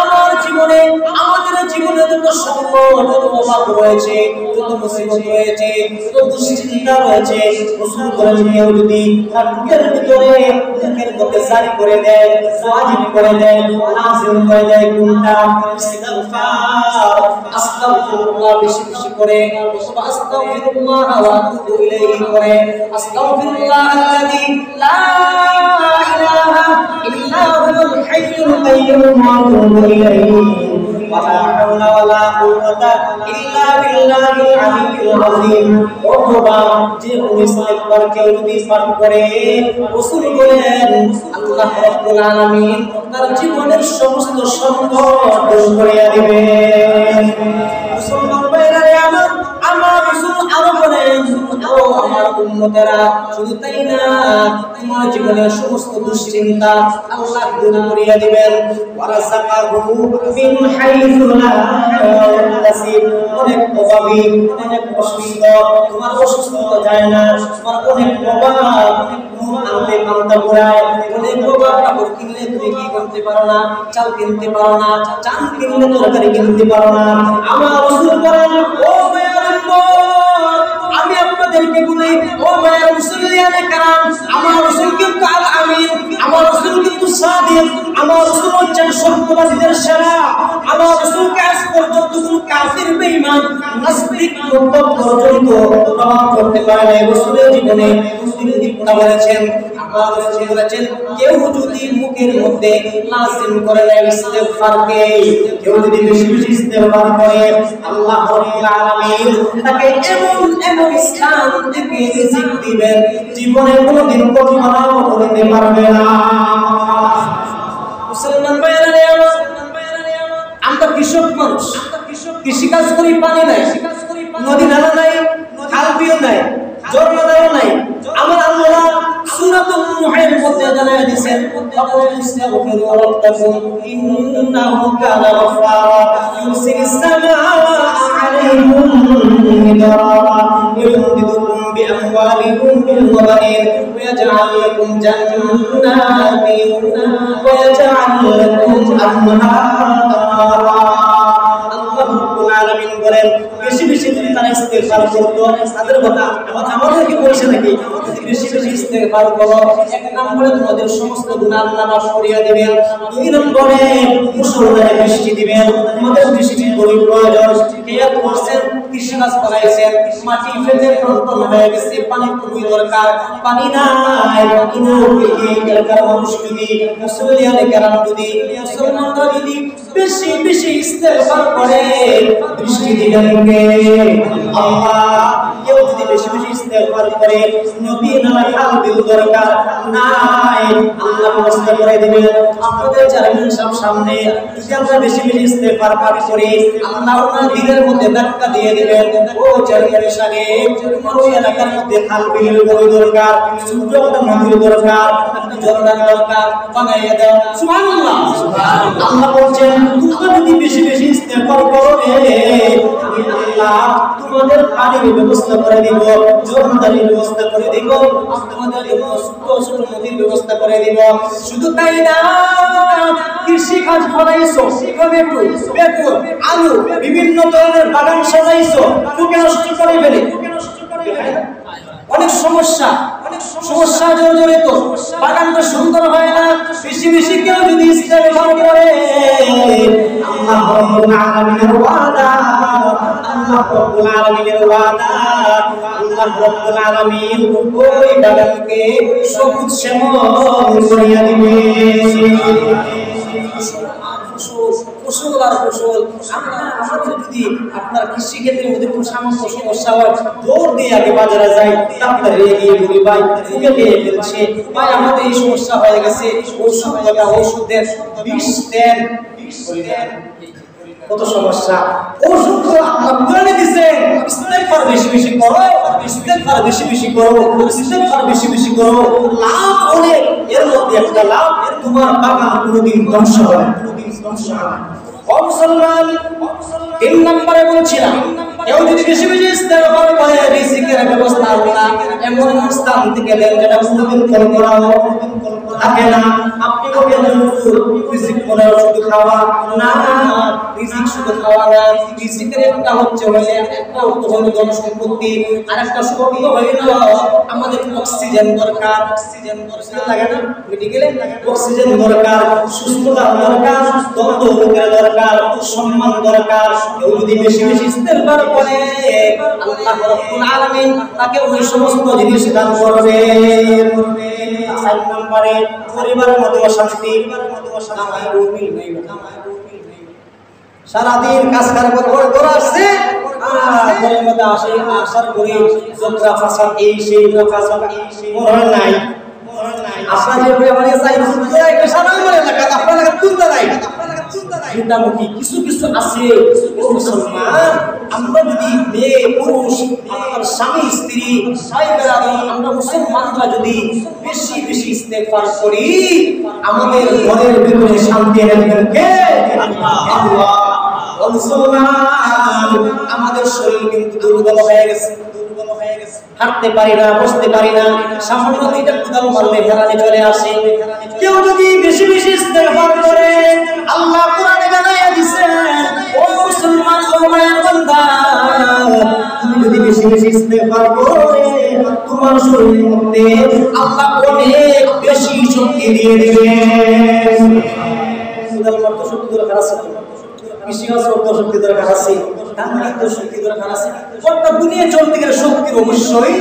আমার জীবনে, আমাদের জীবনে যত সংকট, যত অভাব রয়েছে, যত মুসিবত রয়েছে, যত দুশ্চিন্তা রয়েছে, রাসূল বলেন কেউ যদি তার বুকের ভিতরে, বুকের মধ্যে জারি করে দেয়, ওয়াজিব করে দেয়, লাজিম করে দেয় কোনটা? ইস্তিগফার। আস্তাগফিরুল্লাহ বেশি বেশি করে, আস্তাগফিরুল্লাহ ওয়া আতুবু ইলাইহি করে, আস্তাগফিরুল্লাহ আল্লাযী লা ইলাহা ইল্লা হুয়াল হাইয়ুল কাইয়্যুম ওয়া আতুবু ইলাইহি ওয়া লা হাওলা ওয়া লা কুওয়াতা ইল্লা বিল্লাহিল আলিয়্যিল আযীম। অথবা যে ইস্তিগফার কেউ যদি পাঠ করে, রাসূল বলেন আল্লাহ রাব্বুল আলামিন তার জীবনের সমস্ত সংকট দূর করিয়া দিবেন। মুসলমান ভাইরা আমার রাসূল আরো বলেন, ও আমার উম্মতেরা, শুধু তাই না, তোমার জীবনের সমস্ত দুশ্চিন্তা আল্লাহ দূর করিয়া দিবেন। ওয়ারাযাকাহু মিন হাইসু লা ইয়াহতাসিব। অনেক অভাবী, অনেক অসুস্থ, তোমার অসুস্থতা যায় না, তোমার অনেক অভাব, আনতে কামটা ঘুরায়, অনেক অভাব, কাপড় কিনলে তুমি কি করতে পারো না, চাল কিনতে পারো না, চাল কিনলে তরকারি কিনতে পারো না। আমার রাসূল বলেন, ও মায়ের উম্মত, আমি আপনাদেরকে বলি, ও মায়ের মুসলিয়ানে কারাম, আমার রাসূল কিন্তু আল আমিন, আমার রাসূল কিন্তু সাদিক, আমার রাসূল হচ্ছেন সত্যবাদীদের সেরা। আমার রাসূলকে আজ পর্যন্ত কোন কাফির বেঈমান নাস্তিক মুরতাদ পর্যন্ত প্রমাণ করতে পারে না। রাসূলের জীবনে তিনি বলেছেন, আমার রাসূল বলেছেন, কেউ যদি মুখের মধ্যে লাজিম করে না ইস্তিগফারকে, কেউ যদি বেশি বেশি ইস্তিগফার করে, আল্লাহ রাব্বুল আলামিন তাকে এমন এমন স্থান থেকে রিজিক দিবেন, জীবনে কোনোদিন কল্পনাও করতে পারবে না। মুসলমান ভাইরা আমরা কৃষক মানুষ, কৃষিকাজ করি, পানি নাই, নদী নালা নাই, খাল বিল নাই, ঝর্ণাও নাই। আমার আল্লাহ সূরাতুন নূহের মধ্যে জানায় দিয়েছেন, ফাকুস্তাগফিরু রাব্বাকুম ইন্নাহু কানা গফফারা ইউরসিলিস সামাআ আলাইকুম মিদরারা ওয়ায়ুমদিদুকুম বিআমওয়ালিকুম ওয়া বানিন ওয়ায়াজআল লাকুম জান্নাতিন ওয়ায়াজআল লাকুম আনহারা। আলামিন বলেন, বেশি বেশি যদি তারা ইস্তিগফার করতো, তাদের কথা আমাদের কি বলছে নাকি? বেশি বেশি ইস্তিগফার করো, এক নম্বরে তোমাদের সমস্ত গুনাহ আল্লাহ মাফ করিয়া দিবেন, দুই নম্বরে মুসলমানের বৃষ্টি দিবেন। তোমাদের বৃষ্টির বড় প্রয়োজন। কিয়াত করছেন কৃষি কাজ করাইছেন, মাটি ফেলে প্রন্তন হয়ে গেছে, পানি খুবই দরকার, পানি নাই, কোনো এলাকার মানুষ যদি মুসলিয়ানে কেরাম যদি মুসলমানরা যদি বেশি বেশি ইস্তেগফার করে বৃষ্টি দিবেন কে? আল্লাহ। কেউ যদি বেশি বেশি ইস্তেগফার করে নদী নালা খাল বিল দরকার নাই, আল্লাহ ব্যবস্থা করে দিবেন। আপনাদের চেয়ারম্যান সাহেব সামনে যদি আমরা বেশি বেশি ইস্তেগফার পাঠ করি, আল্লাহ ওনার দিলের মধ্যে ধাক্কা দিয়ে দিবেন, ও চেয়ারম্যান সাহেব তোমার ওই এলাকার মধ্যে খাল বিল দরকার, ছোট একটা নদীর দরকার, একটা ঝর্ণার দরকার, বানাইয়া দাও। সুবহানাল্লাহ। আল্লাহ বলছেন তোমরা যদি বেশি বেশি ইস্তেগফার করো আমি আল্লাহ তোমাদের পানির ব্যবস্থা করে দিব, ঝর্ণার ব্যবস্থা করে দিব, তোমাদের জন্য ছোট ছোট নদীর ব্যবস্থা করে দিব। শুধু তাই না, কৃষি কাজ করাইছো, টমেটো, বেগুন, আলু, বিভিন্ন ধরনের বাগান সাজাইছো, পোকা নষ্ট করে ফেলে, অনেক সমস্যা জড়িত, বাগানটা সুন্দর হয় না। বেশি বেশি কেউ যদি ইস্তেগফার করে আল্লাহ রাব্বুল আলামিনের ওয়াদা, আল্লাহ রাব্বুল আলামিন ওই বাগানকে সবুজ শ্যামল করিয়া দিবে। ফসল আর ফসল। আমাদের যদি আপনার কৃষি ক্ষেত্রের মধ্যে কোনো সামান্য সমস্যা হয়, দৌড় দিয়ে আগে বাজারে যাই, ডাক্তারে গিয়ে বলি ভাই ফুলে খেয়ে ফেলছে, ভাই আমাদের এই সমস্যা হয়ে গেছে, ঔষধ লাগা, ঔষধ দেন, বিষ দেন, কত সমস্যা। ওষুধ আল্লাহ কোরআনে দিয়েছেন, ইস্তেগফার বেশি বেশি করো, ইস্তেগফার বেশি বেশি করো, ইস্তেগফার বেশি বেশি করো, লাভ অনেক। এর মধ্যে একটা লাভ, তোমার বাগান কোনোদিন ধ্বংস হবে না, কোনোদিন ধ্বংস হবে না। ও মুসলমান, 3 নম্বরে বলছিলাম, কেউ যদি বেশি বেশি ইস্তেগফার করে রিজিকের ব্যবস্থা আল্লাহ এমন স্থান থেকে দেন যেটা কোনোদিন কল্পনা থাকে না। আপনি বলেন রিজিক মনে শুধু খাওয়া না, রিজিক শুধু খাওয়া না, রিজিকের একটা হচ্ছে হলে একটা অর্থ হলো জনসম্পত্তি, আর একটা শব্দ হইল আমাদের অক্সিজেন দরকার। অক্সিজেন লাগে না মেডিকেলে, অক্সিজেন দরকার, সুস্থতা দরকার, দ্বন্দ্ব রোগের দরকার, সম্মান দরকার। কেউ যদি বেশি বেশি ইস্তেগফার করে আল্লাহ রাব্বুল আলামিন তাকে ওই সমস্ত জিনিস দান করবে। 4 নম্বরে পরিবারের মধ্যে অশান্তি, সারাদিন কাজ কারবার করে আসছে, ঘরের মধ্যে আসে, আসার পরে যোগরা ফাসাদ, এই সেই মনে নাই আপনাদের ব্যাপারে চাই একটা সারা আমার এলাকা আপনার এলাকা তুলতে নাই মোটামুটি কিছু কিছু আছে। মুসলমান আমরা যদি মেয়ে পুরুষ আমার স্বামী স্ত্রী আমরা মুসলমানরা যদি বেশি বেশি ইস্তেগফার করি আমাদের ঘরের ভিতরে শান্তি রাখবেন কে? আল্লাহ। মুসলমান আমাদের শরীর কিন্তু দুর্বল হয়ে গেছে, হাঁটতে পারি না, বসতে পারি না, সামান্য দুইটা কোদাল মারলে হেরানি চলে আসে। কেউ যদি বেশি বেশি ইস্তেগফার করে আল্লাহ কোরআনে জানাইয়া দিয়েছেন, ও মুসলমান ও মায়ের বান্দা তুমি যদি বেশি বেশি ইস্তেগফার করে তোমার শরীরের মধ্যে আল্লাহ অনেক বেশি শক্তি দিয়ে দিবেন। কোদাল মারতে শক্তি দরকার আছে, কৃষি কাজ করতে শক্তি দরকার আছে, দান শক্তি দরকার আছে, গোটা দুনিয়া চলতে গেলে শক্তির অবশ্যই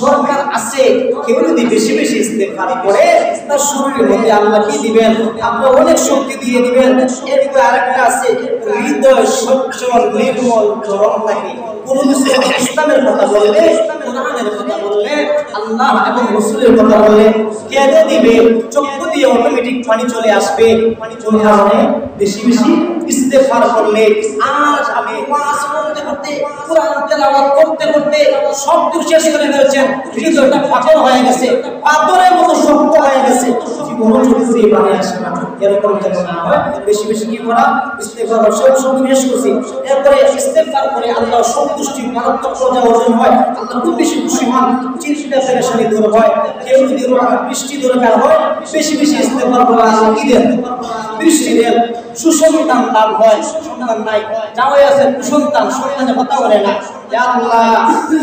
দরকার আছে। কেউ যদি বেশি বেশি ইস্তেগফার করে তার শরীরের মধ্যে আল্লাহ কি দিবেন? আল্লাহ অনেক শক্তি দিয়ে দিবেন। এরপরে আরেকটা আছে, হৃদয় সচ্ছল নির্মল চরম থাকে। কোন কিছু ইসলামের কথা বললে, কোরআনের কথা বললে, আল্লাহ এবং রাসূলের কথা বললে কেঁদে দিবে, চক্ষু দিয়ে অটোমেটিক পানি চলে আসবে। পানি চলে আসবে বেশি বেশি ইস্তেগফার করলে। আজ আমি ওয়াজ করতে করতে কোরআন তেলাওয়াত করতে করতে সব কিছু শেষ করে ফেলছেন, হৃদয়টা পাথর হয়ে গেছে, পাথরের মতো শক্ত হয়ে গেছে, জীবনও চলছে পানি আসে না। এরকম যেন না হয়, বেশি বেশি কি করা? ইস্তেগফার। সব শেষ করছি। এরপরে ইস্তেগফার করে আল্লাহ সন্তুষ্টি মারাত্মক পর্যায়ে অর্জন হয়, আল্লাহ খুব বেশি খুশি হন, চিন্তা পেরেশানি দূর হয়। কেউ যদি বৃষ্টি দরকার হয় বেশি বেশি ইস্তেগফার করে আল্লাহ কি দেন? বৃষ্টি দেন। সুসন্তান লাভ হয়, সন্তান নাই, জামাই আছে কুসন্তান, সন্তানে কথা বলে না, ইয়া আল্লাহ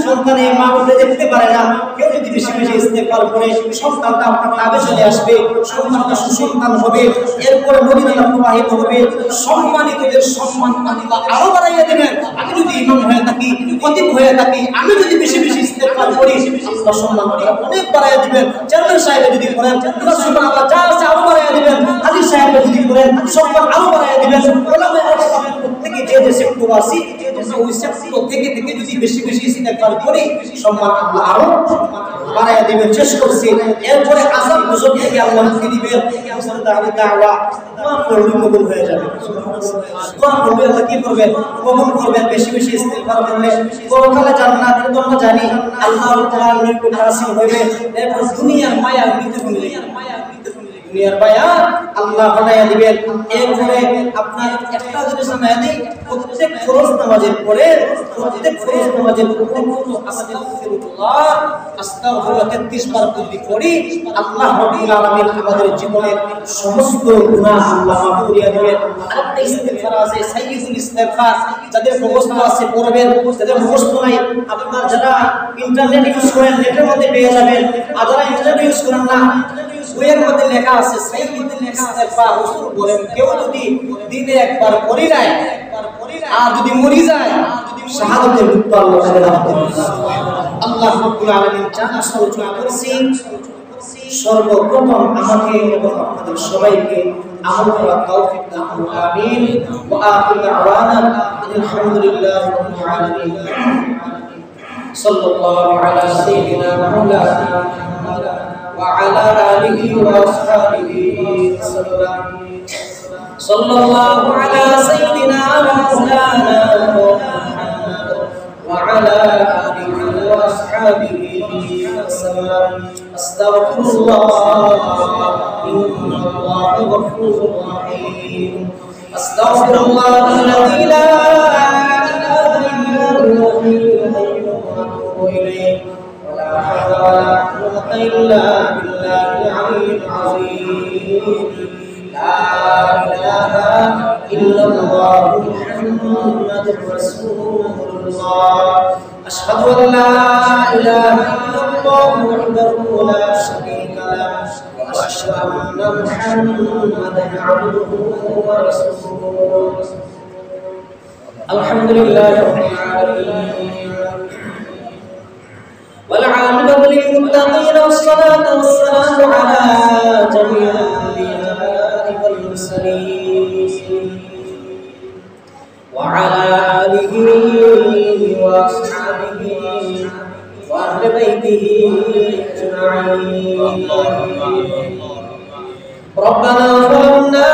সন্তান এই মা উঠে দেখতে পারে না, কেউ যদি বেশি বেশি ইস্তেগফার করে সন্তানটা আপনার লাভে চলে আসবে, সন্তানটা সুসন্তান হবে, এরপরে নবীরা প্রবাহিত হবে, সম্মানিতদের সম্মান আল্লাহ আরো বাড়াইয়া দেবেন। আমি যদি ইমাম হয়ে থাকি, খতিব হয়ে থাকি, আমি যদি বেশি বেশি ইস্তেগফার করি আল্লাহ সম্মান অনেক বাড়াইয়া দিবেন। চেয়ারম্যান সাহেব যদি করেন সুবহানাল্লাহ যা আছে আরো বাড়াইয়া দিবেন। হাজী সাহেব যদি করেন সম্মান আরো বাড়াইয়া দিবেন। প্রত্যেকে যে যে সেক্টর আছে ওই সেক্টর থেকে থেকে যদি বেশি বেশি ইস্তেগফার করি সম্মান আল্লাহ আরো বাড়াইয়া দিবেন। শেষ করছি, এরপরে আযাব গজব থেকে আল্লাহ মুক্তি দিবেন। মুস্তাদাবি দাওয়া দোয়া করলে কবুল হয়ে যাবে। দোয়া করলে আল্লাহ কি করবেন? কবুল করবেন। বেশি বেশি ইস্তেগফার করলে পরকালে জান্নাতের জন্য জানি আল্লাহর তাআলার নিকট হাসিল হবে। এরপর দুনিয়ার মায়া নিতে ভুললে দুনিয়ার মায়া আল্লাহ বানায়া দিবেন। এরপরে আপনার একটা জিনিস জানাই দিই, প্রত্যেক ফরজ নামাজের পরে আস্তাগফিরুল্লাহ আস্তাগফিরুল্লাহ 33 বার যদি করি আল্লাহ রাব্বুল আলামিন আমাদের জীবনের সমস্ত গুনাহ আল্লাহ মাফ করিয়া দিবেন। আরেকটা ইস্তেগফার আছে, সাইয়্যিদুল ইস্তেগফার, যাদের মুখস্থ আছে পড়বেন, যাদের মুখস্থ নাই আপনার যারা ইন্টারনেট ইউজ করেন নেটের মধ্যে পেয়ে যাবেন, আর যারা ইন্টারনেট ইউজ করেন না বইয়ের মধ্যে লেখা আছে সাইয়্যিদুল ইস্তেগফার রাসূল বলেন কেউ যদি দিনে একবার পড়ি নাই আর যদি মরি যায় শাহাদাতের মৃত্যু আল্লাহ তাআলা দান করেন। আল্লাহ রাব্বুল আলামিন জানা সূচনা করেছেন সর্বপ্রথম আমাকে এবং আপনাদের সবাইকে আমল করার তৌফিক দান করুন, আমিন। ওয়া আখিরু দাওয়ানা আলহামদুলিল্লাহি রাব্বিল আলামিন। সাল্লাল্লাহু আলা সাইয়্যিদিনা মাওলানা وعلى آله وأصحابه وسلم. صلى الله على سيدنا مولانا محمد وعلى آله وأصحابه وسلم. أستغفر الله إن الله غفور رحيم. أستغفر الله الذي لا إله إلا هو الحي القيوم وأتوب إليه. ولا حول ولا قوة إلا بالله العلي العظيم. لا إله إلا الله محمد رسول الله. أشهد أن لا إله إلا الله وحده لا شريك له وأشهد أن محمدا عبده ورسوله. الحمد لله رب العالمين والعاقبة للمتقين والصلاة والسلام على جميع الأنبياء والمرسلين وعلى آله وأصحابه وأهل بيته أجمعين. ربنا ظلمنا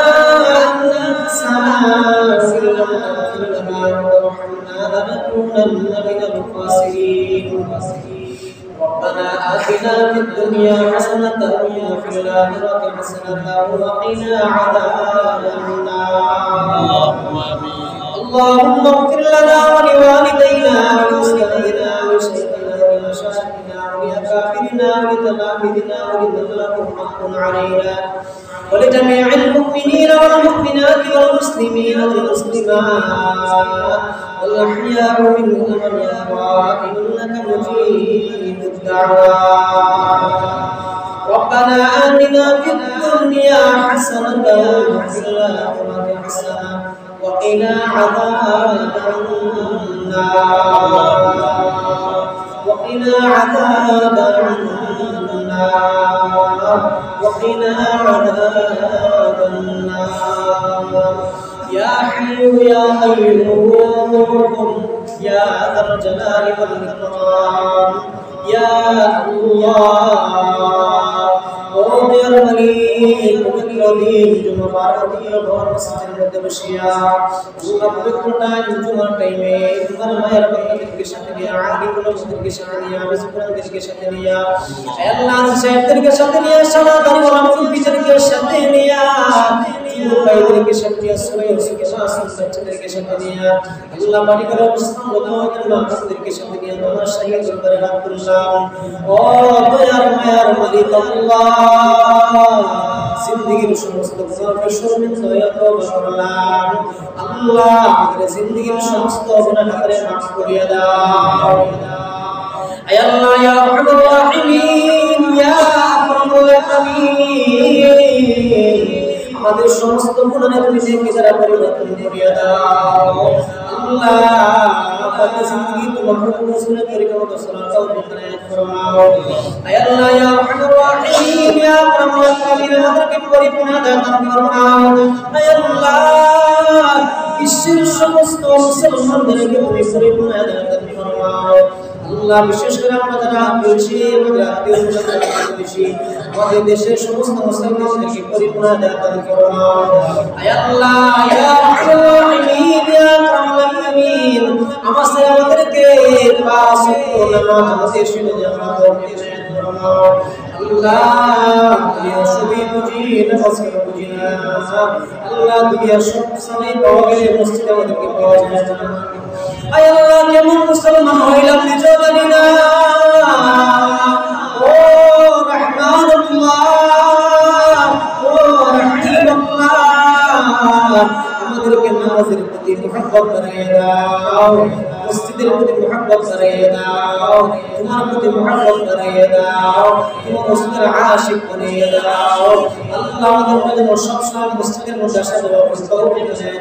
أنفسنا وإن لم تغفر لنا وترحمنا لنكونن من الخاسرين. ربنا آتنا في الدنيا حسنة وفي الآخرة حسنة وقنا عذاب النار. اللهم اغفر لنا ولوالدينا ولمسلمينا ولشيخنا ولمشايخنا ولأكابرنا ولتلاميذنا ولمن له حق علينا ولجميع المؤمنين والمؤمنات والمسلمين والمسلمات والأحياء منهم والأموات إنك مجيب الدعوات. ربنا آتنا في الدنيا حسنة وفي الآخرة حسنة وقنا عذاب النار. وقنا عذاب النار. وقنا عذاب النار. يا حي يا قيوم يا ذا الجلال والإكرام يا الله. ওদের মালিক পবিত্রদিন জুমার পবিত্র ঘর মসজিদের মধ্যে বসিয়া আল্লাহ পবিত্র টাইম জুমার টাইমে তোমার মায়ের বান্দাদেরকে সাথে নিয়ে আলিমুল মুসলিমকে সাথে নিয়ে আবেসুরানদেরকে সাথে নিয়ে আল্লাহ সাহেবদেরকে সাথে নিয়ে সালাদার ওলামা বিচারকে সাথে নিয়ে ভাইদেরকে সাথে নিয়ে সুরাইকে মাসুম বাচ্চাদেরকে সাথে নিয়ে আল্লাহ মালিকের অবস্থান তোমাদের মাসুমদেরকে সাথে নিয়ে তোমার শাহী দরবারে হাত তুললাম। ও দয়ার মায়ার মালিক আল্লাহ জিন্দেগীর সমস্ত গুনাহকে শর্মিন্দা তওবা করলাম আল্লাহ আমাদের জিন্দেগীর সমস্ত গুনাহ খাতারে মাফ করিয়া দাও আয় আল্লাহ ইয়া আরহামার রাহিমিন ইয়া আকরামুল আকরামিন আমাদের সমস্ত গুনাহের নিজেকে যারা পরিবর্তন করিয়া দাও আল্লাহ আমাদের জিন্দেগি তোমার রাসূলের তরিকা মতো চলার তৌফিক দান ফরমাও আয় আল্লাহ ইয়া আরহামার রাহিমিন ইয়া আকরামুল আকরামিন আমাদেরকে পরিপূর্ণ দান ফরমাও আয় আল্লাহ বিশ্বের সমস্ত মুসলমানদেরকে তুমি পরিপূর্ণ দান ফরমাও আল্লাহ বিশেষ করে আমরা যারা বলছি আমাদের আত্মীয়-স্বজন বেশি আমাদের দেশের সমস্ত মুসলমানদেরকে পরিপূর্ণ দান ফরমাও আয় আল্লাহ ইয়া রাহিম ইয়া আকরামুল আকরামিন আমাদেরকে পাঁচ ওয়াক্ত নামাজ আমাদের শুনে জান্নাত দান ফরমাও আল্লাহ ইয়া সবই বুঝি নামাজ বুঝি না আল্লাহ দুনিয়ার সব সময় পাওয়া গেলে মসজিদে আমাদেরকে পাওয়া যায় না আয় আল্লাহ কেমন মুসলমান হইলাম নিজে জানি না ও রহমানুল্লাহ ও রহিমুল্লাহ আমাদেরকে নামাজের প্রতি মুহাব্বত বানাইয়া দাও মসজিদের প্রতি মুহাব্বত বানাইয়া দাও তোমার প্রতি মুহাব্বত বানাইয়া দাও তোমার রাসূলের আশিক বানাইয়া দাও আল্লাহ আমাদের মধ্যে সব সময় মসজিদের মধ্যে আসার ব্যবস্থা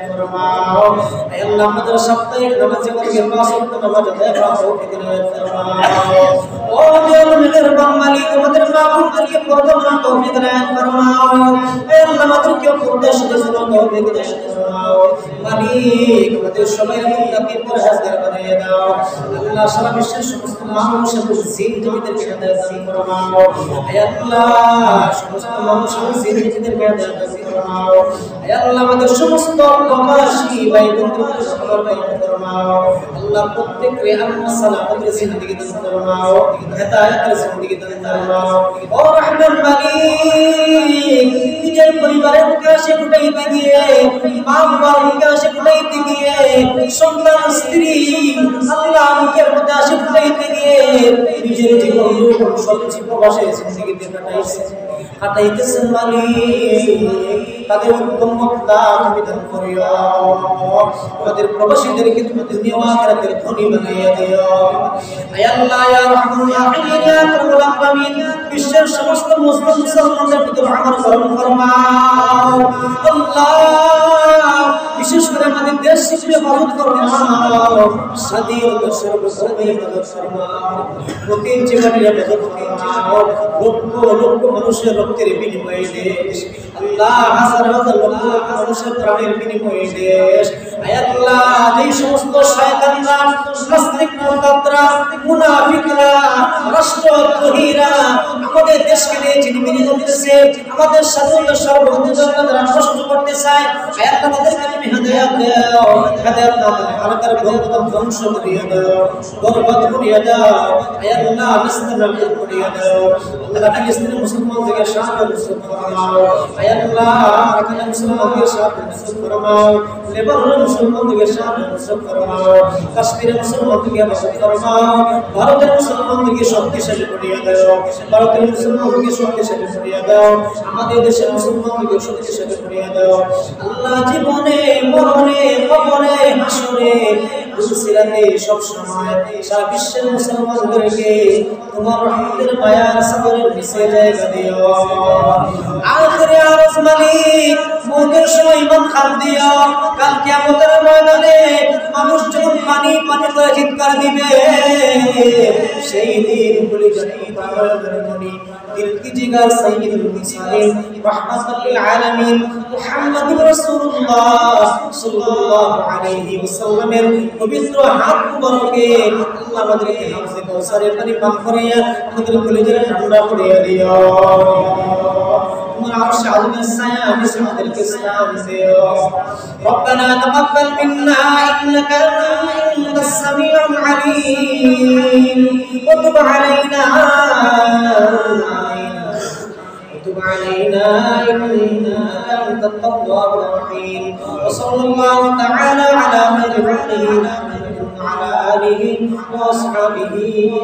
ফরমাও আয় আল্লাহ আমাদের সাপ্তাহিক নামাজে আমাদেরকে পাঁচ ওয়াক্ত নামাজ আদায় করার তৌফিক দান ফরমাও ও মেহের বাঙালি আমাদের মাহবুবদেরকে পর্দা করার তৌফিক দান ফরমাও আয় আল্লাহ আমাদেরকে পর্দা শিখে চলার তৌফিক দান ফরমাও মালিক আমাদের সবাইকে মুত্তাকি পরহেজগার বানিয়ে দাও আল্লাহ সারা বিশ্বের সমস্ত মানুষের জিন জিনদেরকে হেদায়েত দান ফরমাও আয় আল্লাহ সমস্ত মানুষের জিন জিনদেরকে হেদায়েত দান ফরমাও আয় আল্লাহ আমাদের সমস্ত প্রবাসী ভাই বোনদেরকে সবার দান ফরমাও আল্লাহ প্রত্যেককে আমন সালামতের জিন্দেগি দান ফরমাও হেদায়েতের জিন্দেগি দান ফরমাও ও রহমান মালিক নিজের পরিবারের কাছে উঠাইতে গিয়ে মা বাবার কাছে উঠাইতে গিয়ে সন্তান স্ত্রী আল্লাহ মুখের মধ্যে আসে উঠাইতে গিয়ে নিজের জীবন সব কিছু প্রবাসে জিন্দেগিতে কাটাইতেছেন মালিক তাদের উত্তম মক্তা তুমি দান করিও আমাদের প্রবাসীদেরকে তুমি দুনিয়া ও আখিরাতের ধনী বানাইয়া দিও আয় আল্লাহ ইয়া রাহমান ইয়া রাহিম ইয়া আকরামুল আকরামিন বিশ্বের সমস্ত মুসলিম মুসলমানদের প্রতি রহমত করুন ফরমাও আল্লাহ বিশেষ করে আমাদের দেশ শিক্ষা মদত ফরমাও স্বাধীনতা সর্বসর্বে মদত ফরমাও প্রতি জীবনের মদত ফরমাও লক্ষ মানুষের রক্তের বিনিময়ে দেশ আল্লাহ হাজার হাজার লক্ষ মানুষের প্রাণের বিনিময়ে দেশ আয় আল্লাহ এই সমস্ত শয়তানরা নাস্তিক মুরতাদরা মুনাফিকরা রাষ্ট্রদ্রোহীরা আমাদের দেশকে নিয়ে চিনিমিনি করতেছে আমাদের স্বাধীনতা সার্বভৌমত্ব তারা নষ্ট করতে চায় আয় আল্লাহ তাদেরকে তুমি হেদায়েত দাও হেদায়েত দাও আল্লাহর বরকত ধ্বংস করিয়ে দাও বরবাদ করিয়ে দাও আয় আল্লাহ ইসলাম করিয়ে দাও আল্লাহ ফিলিস্তিনের মুসলমানদের শান্ত ফরমাও আয় আল্লাহ এখানে মুসলমানদের শান্ত ফরমাও লেবাননের মুসলমানদের শান্ত ফরমাও কাশ্মীরের মুসলমানদেরকে শান্ত ফরমাও ভারতের মুসলমানদেরকে শক্তিশালী করিয়ে দাও ভারতের মুসলমানদেরকে শক্তিশালী করিয়ে দাও আমাদের দেশের মুসলমানদেরকে শক্তিশালী করিয়ে দাও আল্লাহ জীবনে মরণে কবরে হাসরে সিরাতে সব সময় সারা বিশ্বের মুসলমানদেরকে তোমার রহমতের মায়ার সাগরের নিচে জায়গা দিও আখিরে আরজ মালিক মৌতের সময় ইমান খান দিও কাল কিয়ামতের ময়দানে মানুষ যখন পানি পানি করে চিৎকার দিবে সেই দিন বলি জানি প্রাণের ধনী দিল কি জিগার সাইয়্যিদুল মুরসালিন রাহমাতুল লিল আলামিন মুহাম্মাদুর রাসূলুল্লাহ সাল্লাল্লাহু আলাইহি ওয়াসাল্লামের পবিত্র হাত মুবারকে আল্লাহ আমাদেরকে হাউজে কাউসারের পানি পান করিয়া আমাদের কলিজার ঠান্ডা করিয়া দিও তোমার আরশে আযমের ছায়া আমাদেরকে সালাম দিও রব্বানা তাকাব্বাল মিন্না ইন্নাকা আনতাস সামিউল আলীম ওয়া তুব আলাইনা وتب علينا إنك أنت التواب الرحيم وصلى الله تعالى على خير خلقه وعلى آله وأصحابه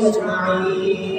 أجمعين.